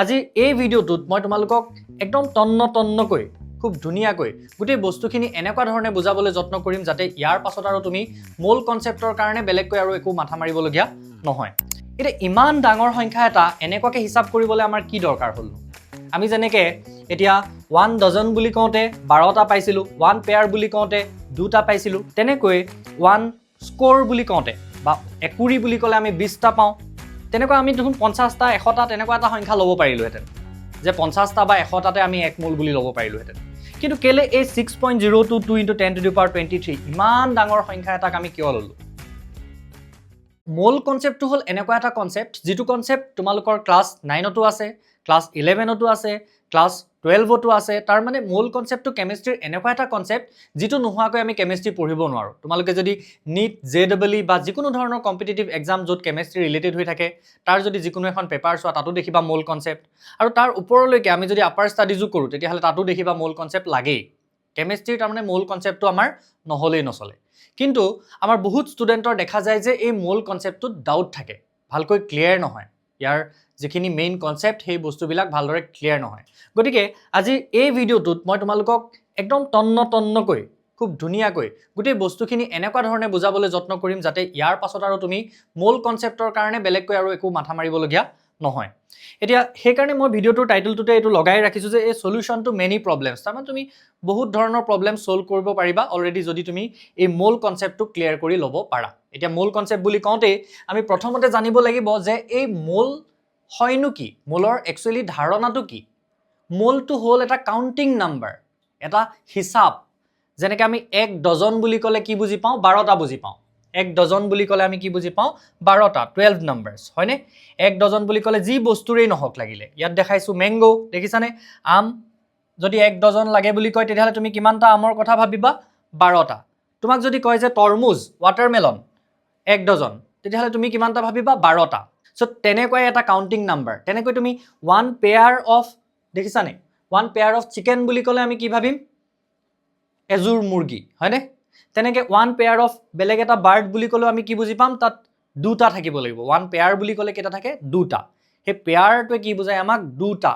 আজি এই ভিডিওটোত মই তোমালোকক একদম তন্নকৈ খুব ধুনীয়াকৈ গোটেই বস্তুখিনি এনেকুৱা ধৰণে বুজাবলৈ যত্ন কৰিম যাতে ইয়াৰ পাছত আৰু তুমি মূল কনসেপ্টৰ কাৰণে বেলেগকৈ আৰু একো মাথা মাৰিবলগীয়া নহয়। এটা ইমান ডাঙৰ সংখ্যা এটা এনেকুৱাকে হিসাব কৰিবলৈ আমাৰ কি দৰকাৰ হ'ল? আমি যেনেকৈ এতিয়া 1 ডজন বুলি কওঁতে 12টা পাইছিলোঁ, 1 পেয়াৰ বুলি কওঁতে 2টা পাইছিলোঁ, তেনেকৈ 1 স্কোৰ বুলি কওঁতে বা একুৰি বুলি ক'লে আমি 20টা পাওঁ। তেনেকুৱা আমি দেখোন 50টা 100টা তেনেকুৱা এটা সংখ্যা ল'ব পাৰিলোহেঁতেন যে 50টা বা 100টাতে আমি এক মূল বুলি ল'ব পাৰিলোহেঁতেন। কিন্তু কেলে এই 6.022 × 10⁻23 ইমান ডাঙৰ সংখ্যা এটাক আমি কিয় ল'লোঁ? মূল কনসেপ্টটো হ'ল এনেকুৱা এটা কনসেপ্ট যিটো কনসেপ্ট তোমালোকৰ ক্লাছ 9তো আছে, ক্লাছ 11তো আছে, ক্লাছ 12তো আছে। তাৰ মানে মূল কনসেপ্টটো কেমিষ্ট্ৰিৰ এনেকুৱা এটা কনসেপ্ট যিটো নোহোৱাকৈ আমি কেমিষ্ট্ৰি পঢ়িব নোৱাৰোঁ। তোমালোকে যদি নিট JEE বা যিকোনো ধৰণৰ কম্পিটিটিভ এক্সাম য'ত কেমিষ্ট্ৰি ৰিলেটেড হৈ থাকে তাৰ যদি যিকোনো এখন পেপাৰ চোৱা তাতো দেখিবা মূল কনসেপ্ট, আৰু তাৰ ওপৰলৈকে আমি যদি আপাৰ ষ্টাডিজো কৰোঁ তেতিয়াহ'লে তাতো দেখিবা মূল কনসেপ্ট লাগেই। কেমিষ্ট্ৰিৰ তাৰমানে মূল কনসেপ্টটো আমাৰ নহ'লেই নচলে। কিন্তু আমাৰ বহুত ষ্টুডেণ্টৰ দেখা যায় যে এই মূল কনসেপ্টটোত ডাউট থাকে, ভালকৈ ক্লিয়াৰ নহয়। ইয়াৰ যিখিনি মেইন কনসেপ্ট সেই বস্তুবিলাক ভালদৰে ক্লিয়াৰ নহয়। গতিকে আজি এই ভিডিওটোত মই তোমালোকক একদম তন্নকৈ খুব ধুনীয়াকৈ গোটেই বস্তুখিনি এনেকুৱা ধৰণে বুজাবলৈ যত্ন কৰিম যাতে ইয়াৰ পাছত আৰু তুমি মূল কনসেপ্টৰ কাৰণে বেলেগকৈ আৰু একো মাথা মাৰিবলগীয়া নহয়। এতিয়া সেইকাৰণে মই ভিডিওটোৰ টাইটেলটোতে এইটো লগাই ৰাখিছোঁ যে এই সলিউশন টু মেনি প্ৰব্লেমছ। তাৰমানে তুমি বহুত ধৰণৰ প্ৰব্লেম সলভ কৰিব পাৰিবা অলৰেডি যদি তুমি এই মূল কনসেপ্টটো ক্লিয়াৰ কৰি ল'ব পাৰা। এতিয়া মূল কনসেপ্ট বুলি কওঁতে আমি প্ৰথমতে জানিব লাগিব যে এই মূল হয়নো কি, মূলৰ একচুৱেলি ধাৰণাটো কি। মূলটো হ'ল এটা কাউণ্টিং নাম্বাৰ, এটা হিচাপ। যেনেকৈ আমি 1 ডজন বুলি ক'লে কি বুজি পাওঁ? 12টা বুজি পাওঁ। 1 ডজন বুলি ক'লে আমি কি বুজি পাওঁ? 12টা, 12 নাম্বাৰছ, হয়নে? 1 ডজন বুলি ক'লে যি বস্তুৰেই নহওক লাগিলে, ইয়াত দেখাইছোঁ মেংগো, দেখিছানে? আম যদি 1 ডজন লাগে বুলি কয় তেতিয়াহ'লে তুমি কিমানটা আমৰ কথা ভাবিবা? 12টা। তোমাক যদি কয় যে তৰমুজ, ৱাটাৰমেলন 1 ডজন, তেতিয়াহ'লে তুমি কিমানটা ভাবিবা? 12টা। চ' তেনেকুৱাই এটা কাউণ্টিং নাম্বাৰ। তেনেকৈ তুমি 1 পেয়াৰ অফ, দেখিছানে? 1 পেয়াৰ অফ চিকেন বুলি ক'লে আমি কি ভাবিম? এযোৰ মুৰ্গী, হয়নে? তেনেকৈ 1 পেয়াৰ অফ বেলেগ এটা বাৰ্ড বুলি ক'লেও আমি কি বুজি পাম? তাত 2টা থাকিব লাগিব। 1 পেয়াৰ বুলি ক'লে কেইটা থাকে? 2টা। সেই পেয়াৰটোৱে কি বুজায়? আমাক 2টা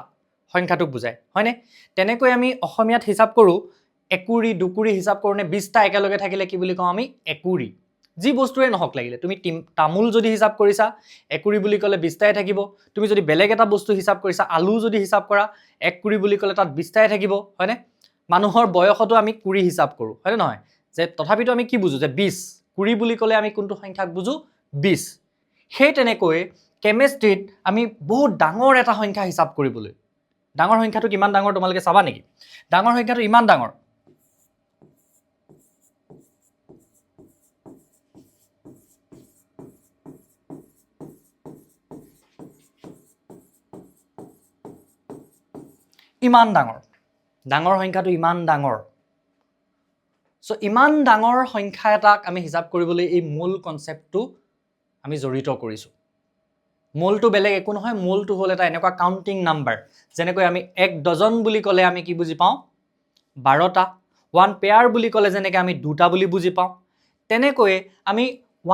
সংখ্যাটোক বুজায়, হয়নে? তেনেকৈ আমি অসমীয়াত হিচাপ কৰোঁ একুৰি, দুকুৰি হিচাপ কৰোঁনে 20টা একেলগে থাকিলে কি বুলি কওঁ আমি? একুৰি। যি বস্তুৰে নহওক লাগিলে, তুমি তামোল যদি হিচাপ কৰিছা একুৰি বুলি ক'লে 20টাই থাকিব। তুমি যদি বেলেগ এটা বস্তু হিচাপ কৰিছা, আলু যদি হিচাপ কৰা একুৰি বুলি ক'লে তাত 20টাই থাকিব, হয়নে? মানুহৰ বয়সতো আমি কুৰি হিচাপ কৰোঁ, হয়নে নহয়? যে তথাপিতো আমি কি বুজোঁ? যে 20। কুৰি বুলি ক'লে আমি কোনটো সংখ্যাক বুজোঁ? 20। সেই তেনেকৈ কেমিষ্ট্ৰিত আমি বহুত ডাঙৰ এটা সংখ্যা হিচাপ কৰিবলৈ, ডাঙৰ সংখ্যাটো কিমান ডাঙৰ তোমালোকে চাবা নেকি? ডাঙৰ সংখ্যাটো ইমান ডাঙৰ, ইমান ডাঙৰ, ডাঙৰ সংখ্যাটো ইমান ডাঙৰ। চ' ইমান ডাঙৰ সংখ্যা এটাক আমি হিচাপ কৰিবলৈ এই মূল কনসেপ্টটো আমি জড়িত কৰিছোঁ। মূলটো বেলেগ একো নহয়, মূলটো হ'ল এটা এনেকুৱা কাউণ্টিং নাম্বাৰ। যেনেকৈ আমি 1 ডজন বুলি ক'লে আমি কি বুজি পাওঁ? 12টা। 1 পেয়াৰ বুলি ক'লে যেনেকৈ আমি 2টা বুলি বুজি পাওঁ, তেনেকৈ আমি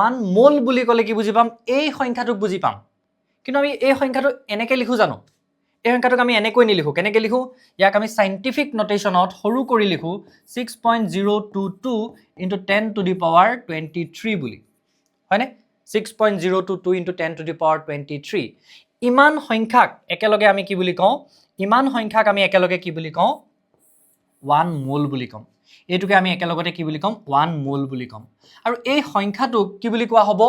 1 মোল বুলি ক'লে কি বুজি পাম? এই সংখ্যাটোক বুজি পাম। কিন্তু আমি এই সংখ্যাটো এনেকৈ লিখোঁ জানো? এই সংখ্যাটোক আমি এনেকৈ নিলিখোঁ। কেনেকৈ লিখোঁ? ইয়াক আমি চাইণ্টিফিক নোটেশ্যনত সৰু কৰি লিখোঁ 6.022 × 10⁻23 বুলি, হয়নে? 6.022 × 10⁻23। ইমান সংখ্যাক একেলগে আমি কি বুলি কওঁ? ইমান সংখ্যাক আমি একেলগে কি বুলি কওঁ? 1 মোল বুলি কম। এইটোকে আমি একেলগতে কি বুলি কম? 1 মোল বুলি কম। আৰু এই সংখ্যাটোক কি বুলি কোৱা হ'ব?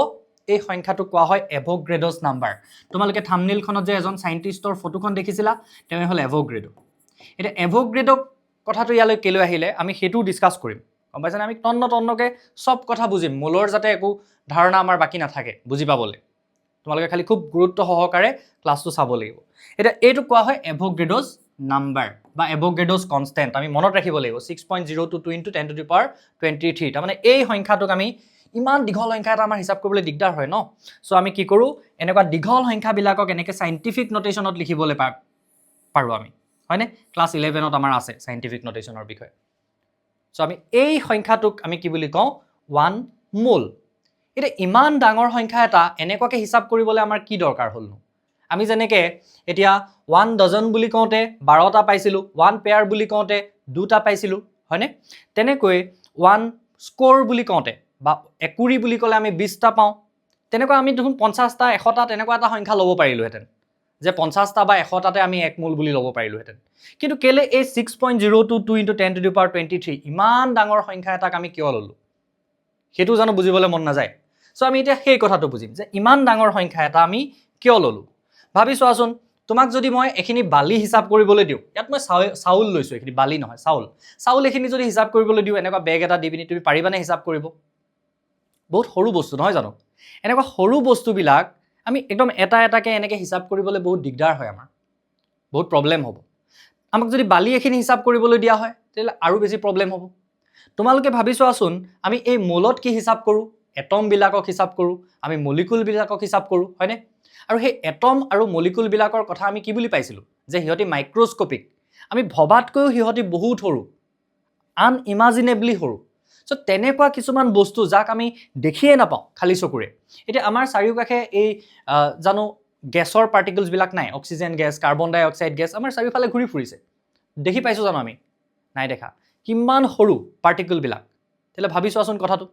এই সংখ্যাটোক কোৱা হয় এভোগ্ৰেডছ নাম্বাৰ। তোমালোকে থাম্বনেইলখনত যে এজন সাইণ্টিষ্টৰ ফটোখন দেখিছিলা, তেওঁ হ'ল এভোগ্ৰেডো। এতিয়া এভোগ্ৰেডক কথাটো ইয়ালৈ কেলৈ আহিলে আমি সেইটোও ডিছকাছ কৰিম, গম পাইছানে? আমি তন্নকৈ চব কথা বুজিম, মূলৰ যাতে একো ধাৰণা আমাৰ বাকী নাথাকে বুজি পাবলৈ। তোমালোকে খালি খুব গুৰুত্ব সহকাৰে ক্লাছটো চাব লাগিব। এতিয়া এইটোক কোৱা হয় এভোগ্ৰেডছ নাম্বাৰ বা এভোগ্ৰেডছ কনষ্টেণ্ট। আমি মনত ৰাখিব লাগিব 6.022 × 10⁻23। তাৰমানে এই সংখ্যাটোক আমি, ইমান দীঘল সংখ্যা এটা আমাৰ হিচাপ কৰিবলৈ দিগদাৰ হয় ন? চ' আমি কি কৰোঁ? এনেকুৱা দীঘল সংখ্যাবিলাকক এনেকৈ চাইণ্টিফিক নোটেশ্যনত লিখিবলৈ পাৰোঁ আমি, হয়নে? ক্লাছ 11ত আমাৰ আছে চাইণ্টিফিক নোটেশ্যনৰ বিষয়ে। চ' আমি এই সংখ্যাটোক আমি কি বুলি কওঁ? 1 মোল। এতিয়া ইমান ডাঙৰ সংখ্যা এটা এনেকুৱাকৈ হিচাপ কৰিবলৈ আমাৰ কি দৰকাৰ হ'লনো? আমি যেনেকৈ এতিয়া 1 ডজন বুলি কওঁতে 12টা পাইছিলোঁ, 1 পেয়াৰ বুলি কওঁতে 2টা পাইছিলোঁ, হয়নে? তেনেকৈ 1 স্ক'ৰ বুলি কওঁতে বা একুৰি বুলি ক'লে আমি 20টা পাওঁ। তেনেকুৱা আমি দেখোন 50টা 100টা তেনেকুৱা এটা সংখ্যা ল'ব পাৰিলোহেঁতেন, যে 50টা বা 100টাতে আমি 1 মোল বুলি ল'ব পাৰিলোহেঁতেন। কিন্তু কেলে এই 6.022 × 10⁻23 ইমান ডাঙৰ সংখ্যা এটাক আমি কিয় ল'লোঁ? সেইটো জানো বুজিবলৈ মন নাযায়? চ' আমি এতিয়া সেই কথাটো বুজিম যে ইমান ডাঙৰ সংখ্যা এটা আমি কিয় ল'লোঁ। ভাবি চোৱাচোন, তোমাক যদি মই এইখিনি বালি হিচাপ কৰিবলৈ দিওঁ, ইয়াত মই চাউল লৈছোঁ, এইখিনি বালি নহয়, চাউল এইখিনি যদি হিচাপ কৰিবলৈ দিওঁ, এনেকুৱা বেগ এটা দি পিনি তুমি পাৰিবানে হিচাপ কৰিব? বহুত সৰু বস্তু নহয় জানো? এনেকুৱা সৰু বস্তুবিলাক আমি একদম এটা এটাকৈ এনেকৈ হিচাপ কৰিবলৈ বহুত দিগদাৰ হয়, আমাৰ বহুত প্ৰব্লেম হ'ব। আমাক যদি বালি এইখিনি হিচাপ কৰিবলৈ দিয়া হয় তেতিয়াহ'লে আৰু বেছি প্ৰব্লেম হ'ব। তোমালোকে ভাবি চোৱাচোন, আমি এই মোলত কি হিচাপ কৰোঁ? এটমবিলাকক হিচাপ কৰোঁ, আমি মলিকুলবিলাকক হিচাপ কৰোঁ, হয়নে? আৰু সেই এটম আৰু মলিকুলবিলাকৰ কথা আমি কি বুলি পাইছিলোঁ? যে সিহঁতি মাইক্ৰস্কোপিক, আমি ভবাতকৈও সিহঁতি বহুত সৰু, আনইমাজিনেবলি সৰু। চ' তেনেকুৱা কিছুমান বস্তু যাক আমি দেখিয়ে নাপাওঁ খালী চকুৰে। এতিয়া আমাৰ চাৰিওকাষে এই জানো গেছৰ পাৰ্টিকলছবিলাক নাই, অক্সিজেন গেছ, কাৰ্বন ডাই অক্সাইড গেছ আমাৰ চাৰিওফালে ঘূৰি ফুৰিছে, দেখি পাইছোঁ জানো আমি? নাই দেখা। কিমান সৰু পাৰ্টিকলবিলাক, তেতিয়াহ'লে ভাবি চোৱাচোন কথাটো।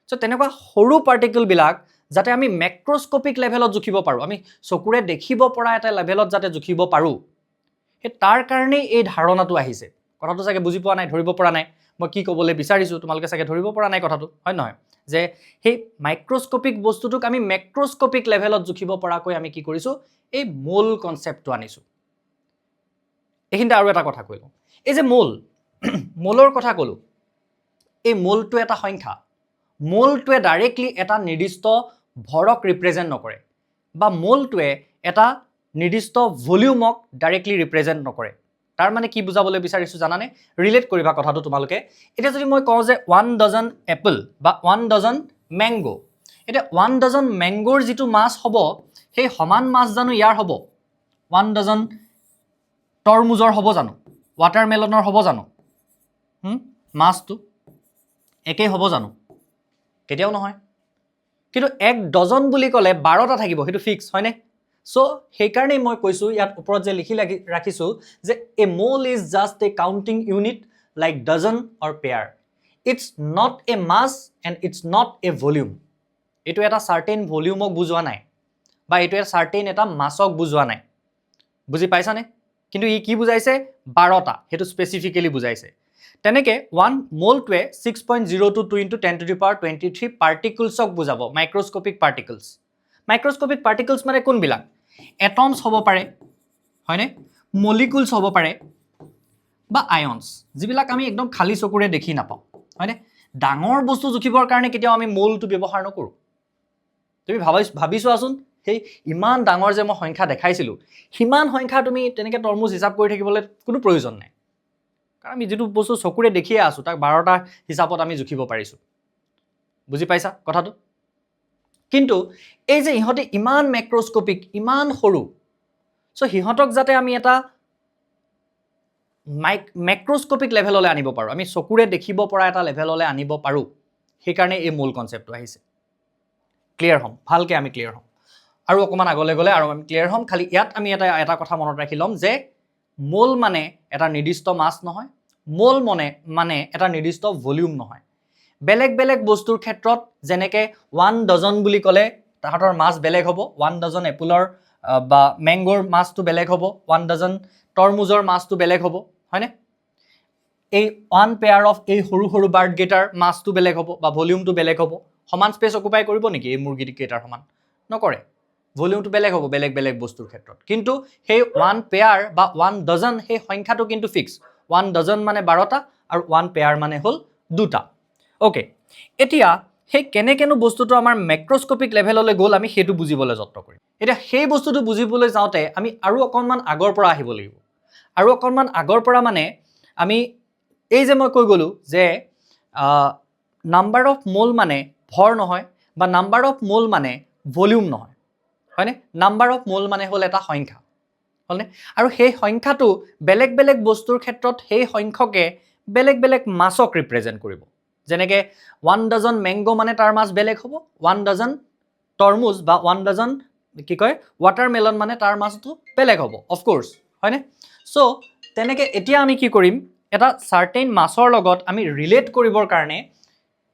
চ' তেনেকুৱা সৰু পাৰ্টিকলবিলাক যাতে আমি মেক্ৰস্কোপিক লেভেলত জুখিব পাৰোঁ, আমি চকুৰে দেখিব পৰা এটা লেভেলত যাতে জুখিব পাৰোঁ, সেই তাৰ কাৰণেই এই ধাৰণাটো আহিছে। কথাটো চাগে বুজি পোৱা নাই, ধৰিব পৰা নাই মই কি ক'বলৈ বিচাৰিছোঁ, তোমালোকে চাগে ধৰিব পৰা নাই কথাটো, হয় নহয়? যে সেই মাইক্ৰস্কোপিক বস্তুটোক আমি মেক্ৰস্কোপিক লেভেলত জুখিব পৰাকৈ আমি কি কৰিছোঁ? এই মোল কনচেপ্টটো আনিছোঁ। এইখিনিতে আৰু এটা কথা কৈ লওঁ, এই যে মোলৰ কথা ক'লোঁ, এই মোলটো এটা সংখ্যা। মোলটোৱে ডাইৰেক্টলি এটা নিৰ্দিষ্ট ভৰক ৰিপ্ৰেজেণ্ট নকৰে, বা মোলটোৱে এটা নিৰ্দিষ্ট ভলিউমক ডাইৰেক্টলি ৰিপ্ৰেজেণ্ট নকৰে। তাৰ মানে কি বুজাবলৈ বিচাৰিছোঁ জানানে? ৰিলেট কৰিবা কথাটো তোমালোকে। এতিয়া যদি মই কওঁ যে 1 ডজন এপল বা 1 ডজন মেংগো, এতিয়া 1 ডজন মেংগোৰ যিটো মাছ হ'ব সেই সমান মাছ জানো ইয়াৰ হ'ব? 1 ডজন তৰমুজৰ হ'ব জানো? ৱাটাৰমেলনৰ হ'ব জানো? মাছটো একেই হ'ব জানো? কেতিয়াও নহয়। কিন্তু 1 ডজন বুলি ক'লে 12টা থাকিব, সেইটো ফিক্স, হয়নে? চ' সেইকাৰণেই মই কৈছোঁ, ইয়াত ওপৰত যে লিখি ৰাখিছোঁ যে a mole is just a counting unit like dozen or pair. It's not a mass and it's not a volume. এইটো এটা চাৰ্টেইন ভলিউমক বুজোৱা নাই, বা এইটো এটা চাৰ্টেইন এটা মাছক বুজোৱা নাই। বুজি পাইছানে? কিন্তু ই কি বুজাইছে? 12টা, সেইটো স্পেচিফিকেলি বুজাইছে। তেনেকৈ 1 মোলটোৱে 6.022 × 10⁻23 পাৰ্টিকলছক বুজাব, মাইক্ৰস্কোপিক পাৰ্টিকলছ। মাইক্ৰস্কোপিক পাৰ্টিকলছ মানে কোনবিলাক? এটমছ হ'ব পাৰে, হয়নে? মলিকুলছ হ'ব পাৰে, বা আয়নছ, যিবিলাক আমি একদম খালী চকুৰে দেখি নাপাওঁ, হয়নে? ডাঙৰ বস্তু জুখিবৰ কাৰণে কেতিয়াও আমি মোলটো ব্যৱহাৰ নকৰোঁ। তুমি ভাবি চোৱাচোন, সেই ইমান ডাঙৰ যে মই সংখ্যা দেখাইছিলোঁ, সিমান সংখ্যা তুমি তেনেকৈ তৰমুজ হিচাপ কৰি থাকিবলৈ কোনো প্ৰয়োজন নাই। কাৰণ আমি যিটো বস্তু চকুৰে দেখিয়ে আছোঁ তাক 12টা হিচাপত আমি জুখিব পাৰিছোঁ। বুজি পাইছা কথাটো? কিন্তু এই যে ইহঁতে ইমান মেক্ৰস্কোপিক, ইমান সৰু, চ' সিহঁতক যাতে আমি এটা মেক্ৰস্কোপিক লেভেললৈ আনিব পাৰোঁ, আমি চকুৰে দেখিব পৰা এটা লেভেললৈ আনিব পাৰোঁ, সেইকাৰণে এই মূল কনচেপ্টটো আহিছে। ক্লিয়াৰ হ'ম, ভালকৈ আমি ক্লিয়াৰ হ'ম। আৰু অকণমান আগলৈ গ'লে আৰু আমি ক্লিয়াৰ হ'ম। খালি ইয়াত আমি এটা কথা মনত ৰাখি ল'ম যে মোল মানে এটা নিৰ্দিষ্ট মাছ নহয়, মোল মানে এটা নিৰ্দিষ্ট ভলিউম নহয়। বেলেগ বেলেগ বস্তুৰ ক্ষেত্ৰত যেনেকৈ 1 ডজন বুলি ক'লে তাহাঁতৰ মাছ বেলেগ হ'ব, 1 ডজন এপলৰ বা মেংগোৰ মাছটো বেলেগ হ'ব, 1 ডজন তৰমুজৰ মাছটো বেলেগ হ'ব, হয়নে? এই 1 পেয়াৰ অফ এই সৰু সৰু বাৰ্ডকেইটাৰ মাছটো বেলেগ হ'ব বা ভলিউমটো বেলেগ হ'ব। সমান স্পেচ অকুপাই কৰিব নেকি এই মুৰ্গীকেইটাৰ সমান? নকৰে। ভলিউমটো বেলেগ হ'ব বেলেগ বেলেগ বস্তুৰ ক্ষেত্ৰত। কিন্তু সেই 1 পেয়াৰ বা 1 ডজন সেই সংখ্যাটো কিন্তু ফিক্স। 1 ডজন মানে 12টা আৰু 1 পেয়াৰ মানে হ'ল 2টা। অ'কে, এতিয়া সেই কেনেকেনো বস্তুটো আমাৰ মেক্ৰস্কোপিক লেভেললৈ গ'ল আমি সেইটো বুজিবলৈ যত্ন কৰিম। এতিয়া সেই বস্তুটো বুজিবলৈ যাওঁতে আমি আৰু অকণমান আগৰ পৰা আহিব লাগিব। আৰু অকণমান আগৰ পৰা মানে আমি এই যে মই কৈ গ'লোঁ যে নাম্বাৰ অফ মোল মানে ভৰ নহয়, বা নাম্বাৰ অফ মোল মানে ভলিউম নহয়, হয়নে? নাম্বাৰ অফ মোল মানে হ'ল এটা সংখ্যা, হ'লনে? আৰু সেই সংখ্যাটো বেলেগ বেলেগ বস্তুৰ ক্ষেত্ৰত সেই সংখ্যকে বেলেগ বেলেগ মাছক ৰিপ্ৰেজেণ্ট কৰিব। যেনেকৈ 1 ডজন মেংগো মানে তাৰ মাছ বেলেগ হ'ব, 1 ডজন তৰমুজ বা 1 ডজন কি কয় ৱাটাৰমেলন মানে তাৰ মাছটো বেলেগ হ'ব অফক'ৰ্ছ হয়নে চ' তেনেকৈ এতিয়া আমি কি কৰিম এটা চাৰ্টেইন মাছৰ লগত আমি ৰিলেট কৰিবৰ কাৰণে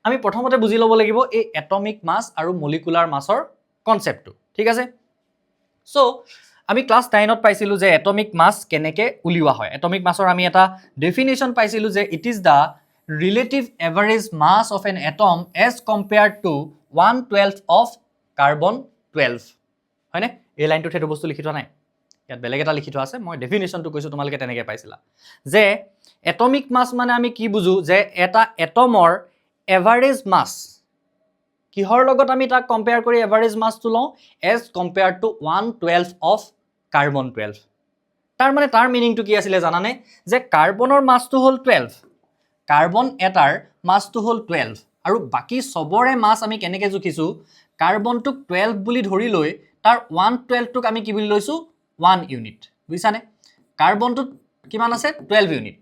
আমি প্ৰথমতে বুজি ল'ব লাগিব এই এটমিক মাছ আৰু মলিকুলাৰ মাছৰ কনচেপ্টটো ঠিক আছে চ' আমি ক্লাছ 9ত পাইছিলোঁ যে এটমিক মাছ কেনেকৈ উলিওৱা হয় এটমিক মাছৰ আমি এটা ডেফিনেশ্যন পাইছিলোঁ যে it is the relative average mass of an atom as compared to 1/12 of carbon 12 হয়নে এই লাইনটোত সেইটো বস্তু লিখি থোৱা নাই ইয়াত বেলেগ এটা লিখি থোৱা আছে মই ডেফিনেশ্যনটো কৈছোঁ তোমালোকে তেনেকৈ পাইছিলা যে এটমিক মাছ মানে আমি কি বুজো যে এটা এটমৰ এভাৰেজ মাছ কিহৰ লগত আমি তাক কম্পেয়াৰ কৰি এভাৰেজ মাছটো লওঁ as compare to 1/12 of carbon 12 তাৰ মানে তাৰ মিনিংটো কি আছিলে জানানে যে কাৰ্বনৰ মাছটো হ'ল 12 কাৰ্বন এটাৰ মাছটো হ'ল 12 আৰু বাকী সবৰে মাছ আমি কেনেকৈ জুখিছোঁ কাৰ্বনটোক 12 বুলি ধৰি লৈ তাৰ 1/12টোক আমি কি বুলি লৈছোঁ 1 ইউনিট বুজিছানে কাৰ্বনটোত কিমান আছে 12 ইউনিট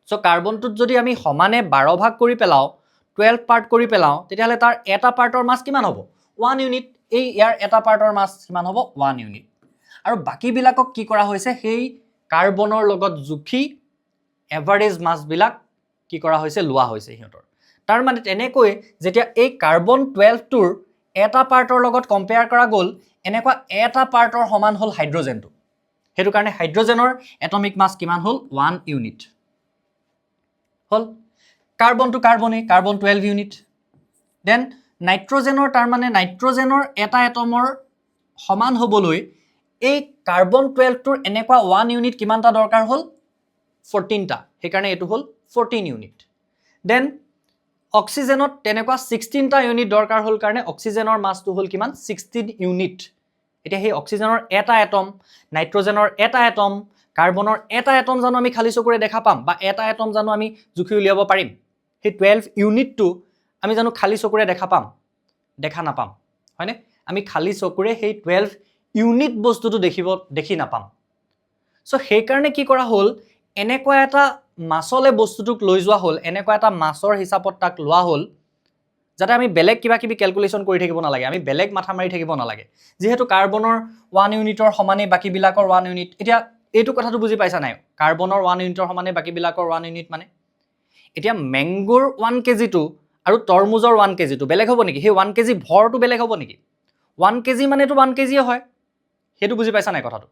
চ' কাৰ্বনটোত যদি আমি সমানে 12 ভাগ কৰি পেলাওঁ 12 পাৰ্ট কৰি পেলাওঁ তেতিয়াহ'লে তাৰ এটা পাৰ্টৰ মাছ কিমান হ'ব 1 ইউনিট এই ইয়াৰ এটা পাৰ্টৰ মাছ কিমান হ'ব 1 ইউনিট আৰু বাকীবিলাকক কি কৰা হৈছে সেই কাৰ্বনৰ লগত জুখি এভাৰেজ মাছবিলাক কি কৰা হৈছে লোৱা হৈছে সিহঁতৰ তাৰ মানে তেনেকৈ যেতিয়া এই কাৰ্বন 12টোৰ এটা পাৰ্টৰ লগত কম্পেয়াৰ কৰা গ'ল এনেকুৱা এটা পাৰ্টৰ সমান হ'ল হাইড্ৰজেনটো সেইটো কাৰণে হাইড্ৰজেনৰ এটমিক মাছ কিমান হ'ল 1 ইউনিট হ'ল কাৰ্বনটো কাৰ্বনে কাৰ্বন 12 ইউনিট দেন নাইট্ৰজেনৰ তাৰ মানে নাইট্ৰজেনৰ এটা এটমৰ সমান হ'বলৈ এই কাৰ্বন 12টোৰ এনেকুৱা 1 ইউনিট কিমানটা দৰকাৰ হ'ল 14টা সেইকাৰণে এইটো হ'ল 14 ইউনিট দেন অক্সিজেনত তেনেকুৱা 16টা ইউনিট দৰকাৰ হ'ল কাৰণে অক্সিজেনৰ মাছটো হ'ল কিমান 16 ইউনিট এতিয়া সেই অক্সিজেনৰ এটা এটম নাইট্ৰজেনৰ এটা এটম কাৰ্বনৰ এটা এটম জানো আমি খালি চকুৰে দেখা পাম বা এটা এটম জানো আমি জুখি উলিয়াব পাৰিম সেই 12 ইউনিটটো আমি জানো খালি চকুৰে দেখা নাপাম হয়নে আমি খালি চকুৰে সেই 12 ইউনিট বস্তুটো দেখি নাপাম চ' সেইকাৰণে কি কৰা হ'ল এনেকুৱা এটা মাছলে বস্তুটোক লৈ যোৱা হ'ল এনেকুৱা এটা মাছৰ হিচাপত তাক লোৱা হ'ল যাতে আমি বেলেগ কিবা কিবি ক্যালকুলেশন কৰি থাকিব নালাগে আমি বেলেগ মাথা মাৰি থাকিব নালাগে যেহেতু কাৰ্বনৰ 1 ইউনিটৰ সমানে বাকিবিলাকৰ 1 ইউনিট এতিয়া এইটো কথাটো বুজি পাইছা নাই কাৰ্বনৰ 1 ইউনিটৰ সমানে বাকিবিলাকৰ 1 ইউনিট মানে এতিয়া মেংগোৰ 1 কেজিটো আৰু তৰমুজৰ 1 কেজিটো বেলেগ হ'ব নেকি সেই 1 কেজি ভৰটো বেলেগ হ'ব নেকি 1 কেজি মানেটো 1 কেজিয়ে হয় সেইটো বুজি পাইছা নাই কথাটো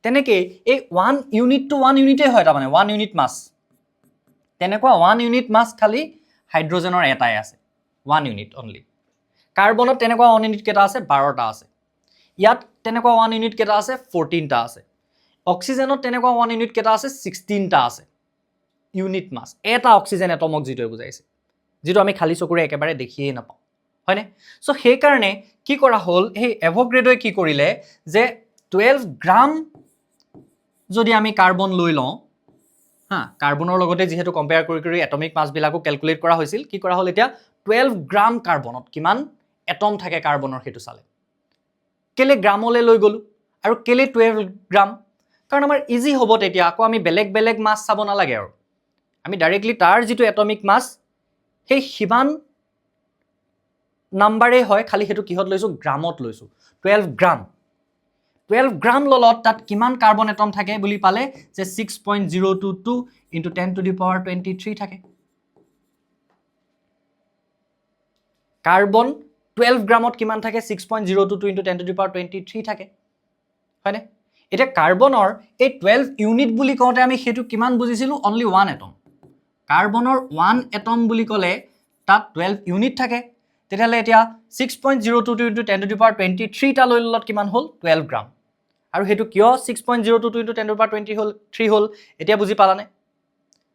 তেনেকৈ এই 1 ইউনিটটো 1 ইউনিটে হয় তাৰ মানে 1 ইউনিট মাছ তেনেকুৱা 1 ইউনিট মাছ খালি হাইড্ৰজেনৰ এটাই আছে 1 ইউনিট অনলি কাৰ্বনত তেনেকুৱা 1 ইউনিট কেটা আছে 12টা আছে ইয়াত তেনেকুৱা 1 ইউনিট কেটা আছে 14টা আছে অক্সিজেনত তেনেকুৱা 1 ইউনিট কেটা আছে 16টা আছে ইউনিট মাছ এটা অক্সিজেন এটমক যিটোৱে বুজাইছে যেটো আমি খালি চকুৰে একেবাৰে দেখিয়ে নাপাওঁ হয়নে সো সেই কাৰণে কি কৰা হ'ল এই এভোগাড্ৰোৱে কি কৰিলে যে 12 গ্ৰাম যদি আমি কাৰ্বন লৈ লওঁ হা কাৰ্বনৰ লগতে যেহেতু কম্পেয়াৰ কৰি এটমিক মাছ বিলাকো ক্যালকুলেট কৰা হৈছিল কি কৰা হ'ল এতিয়া 12 গ্ৰাম কাৰ্বনত কিমান এটম থাকে কাৰ্বনৰ হেতু চালে কেলে গ্ৰামলৈ লৈ গলো আৰু কেলে 12 গ্ৰাম কাৰণ আমাৰ ইজি হ'ব তেতিয়া আকৌ আমি বেলেগ মাছ চাব নালাগে আৰু আমি ডাইৰেক্টলি তাৰ যেটো এটমিক মাছ সেই হিমান নাম্বাৰে হয় খালি হেতু কিহত লৈছো গ্ৰামত লৈছো 12 গ্ৰাম ললত তাত কিমান কাৰ্বন এটম থাকে বুলি পালে যে 6.022 into 10 to the power 23 থাকে কাৰ্বন 12 গ্ৰামত কিমান থাকে 6.022 into 10 to the power 23 থাকে হয়নে এটা কাৰ্বনৰ এই 12 ইউনিট বুলি কওঁতে আমি হেতু কিমান বুজিছিলো অনলি 1 এটম কাৰ্বনৰ 1 এটম বুলি ক'লে তাত 12 ইউনিট থাকে তেতিয়ালে এতিয়া 6.022 into 10 to the power 23 টা লৈ ললত কিমান হ'ল 12 গ্ৰাম আৰু হেতু কিয় 6.022 into 10 to the power 23 হ'ল এতিয়া বুজি পালানে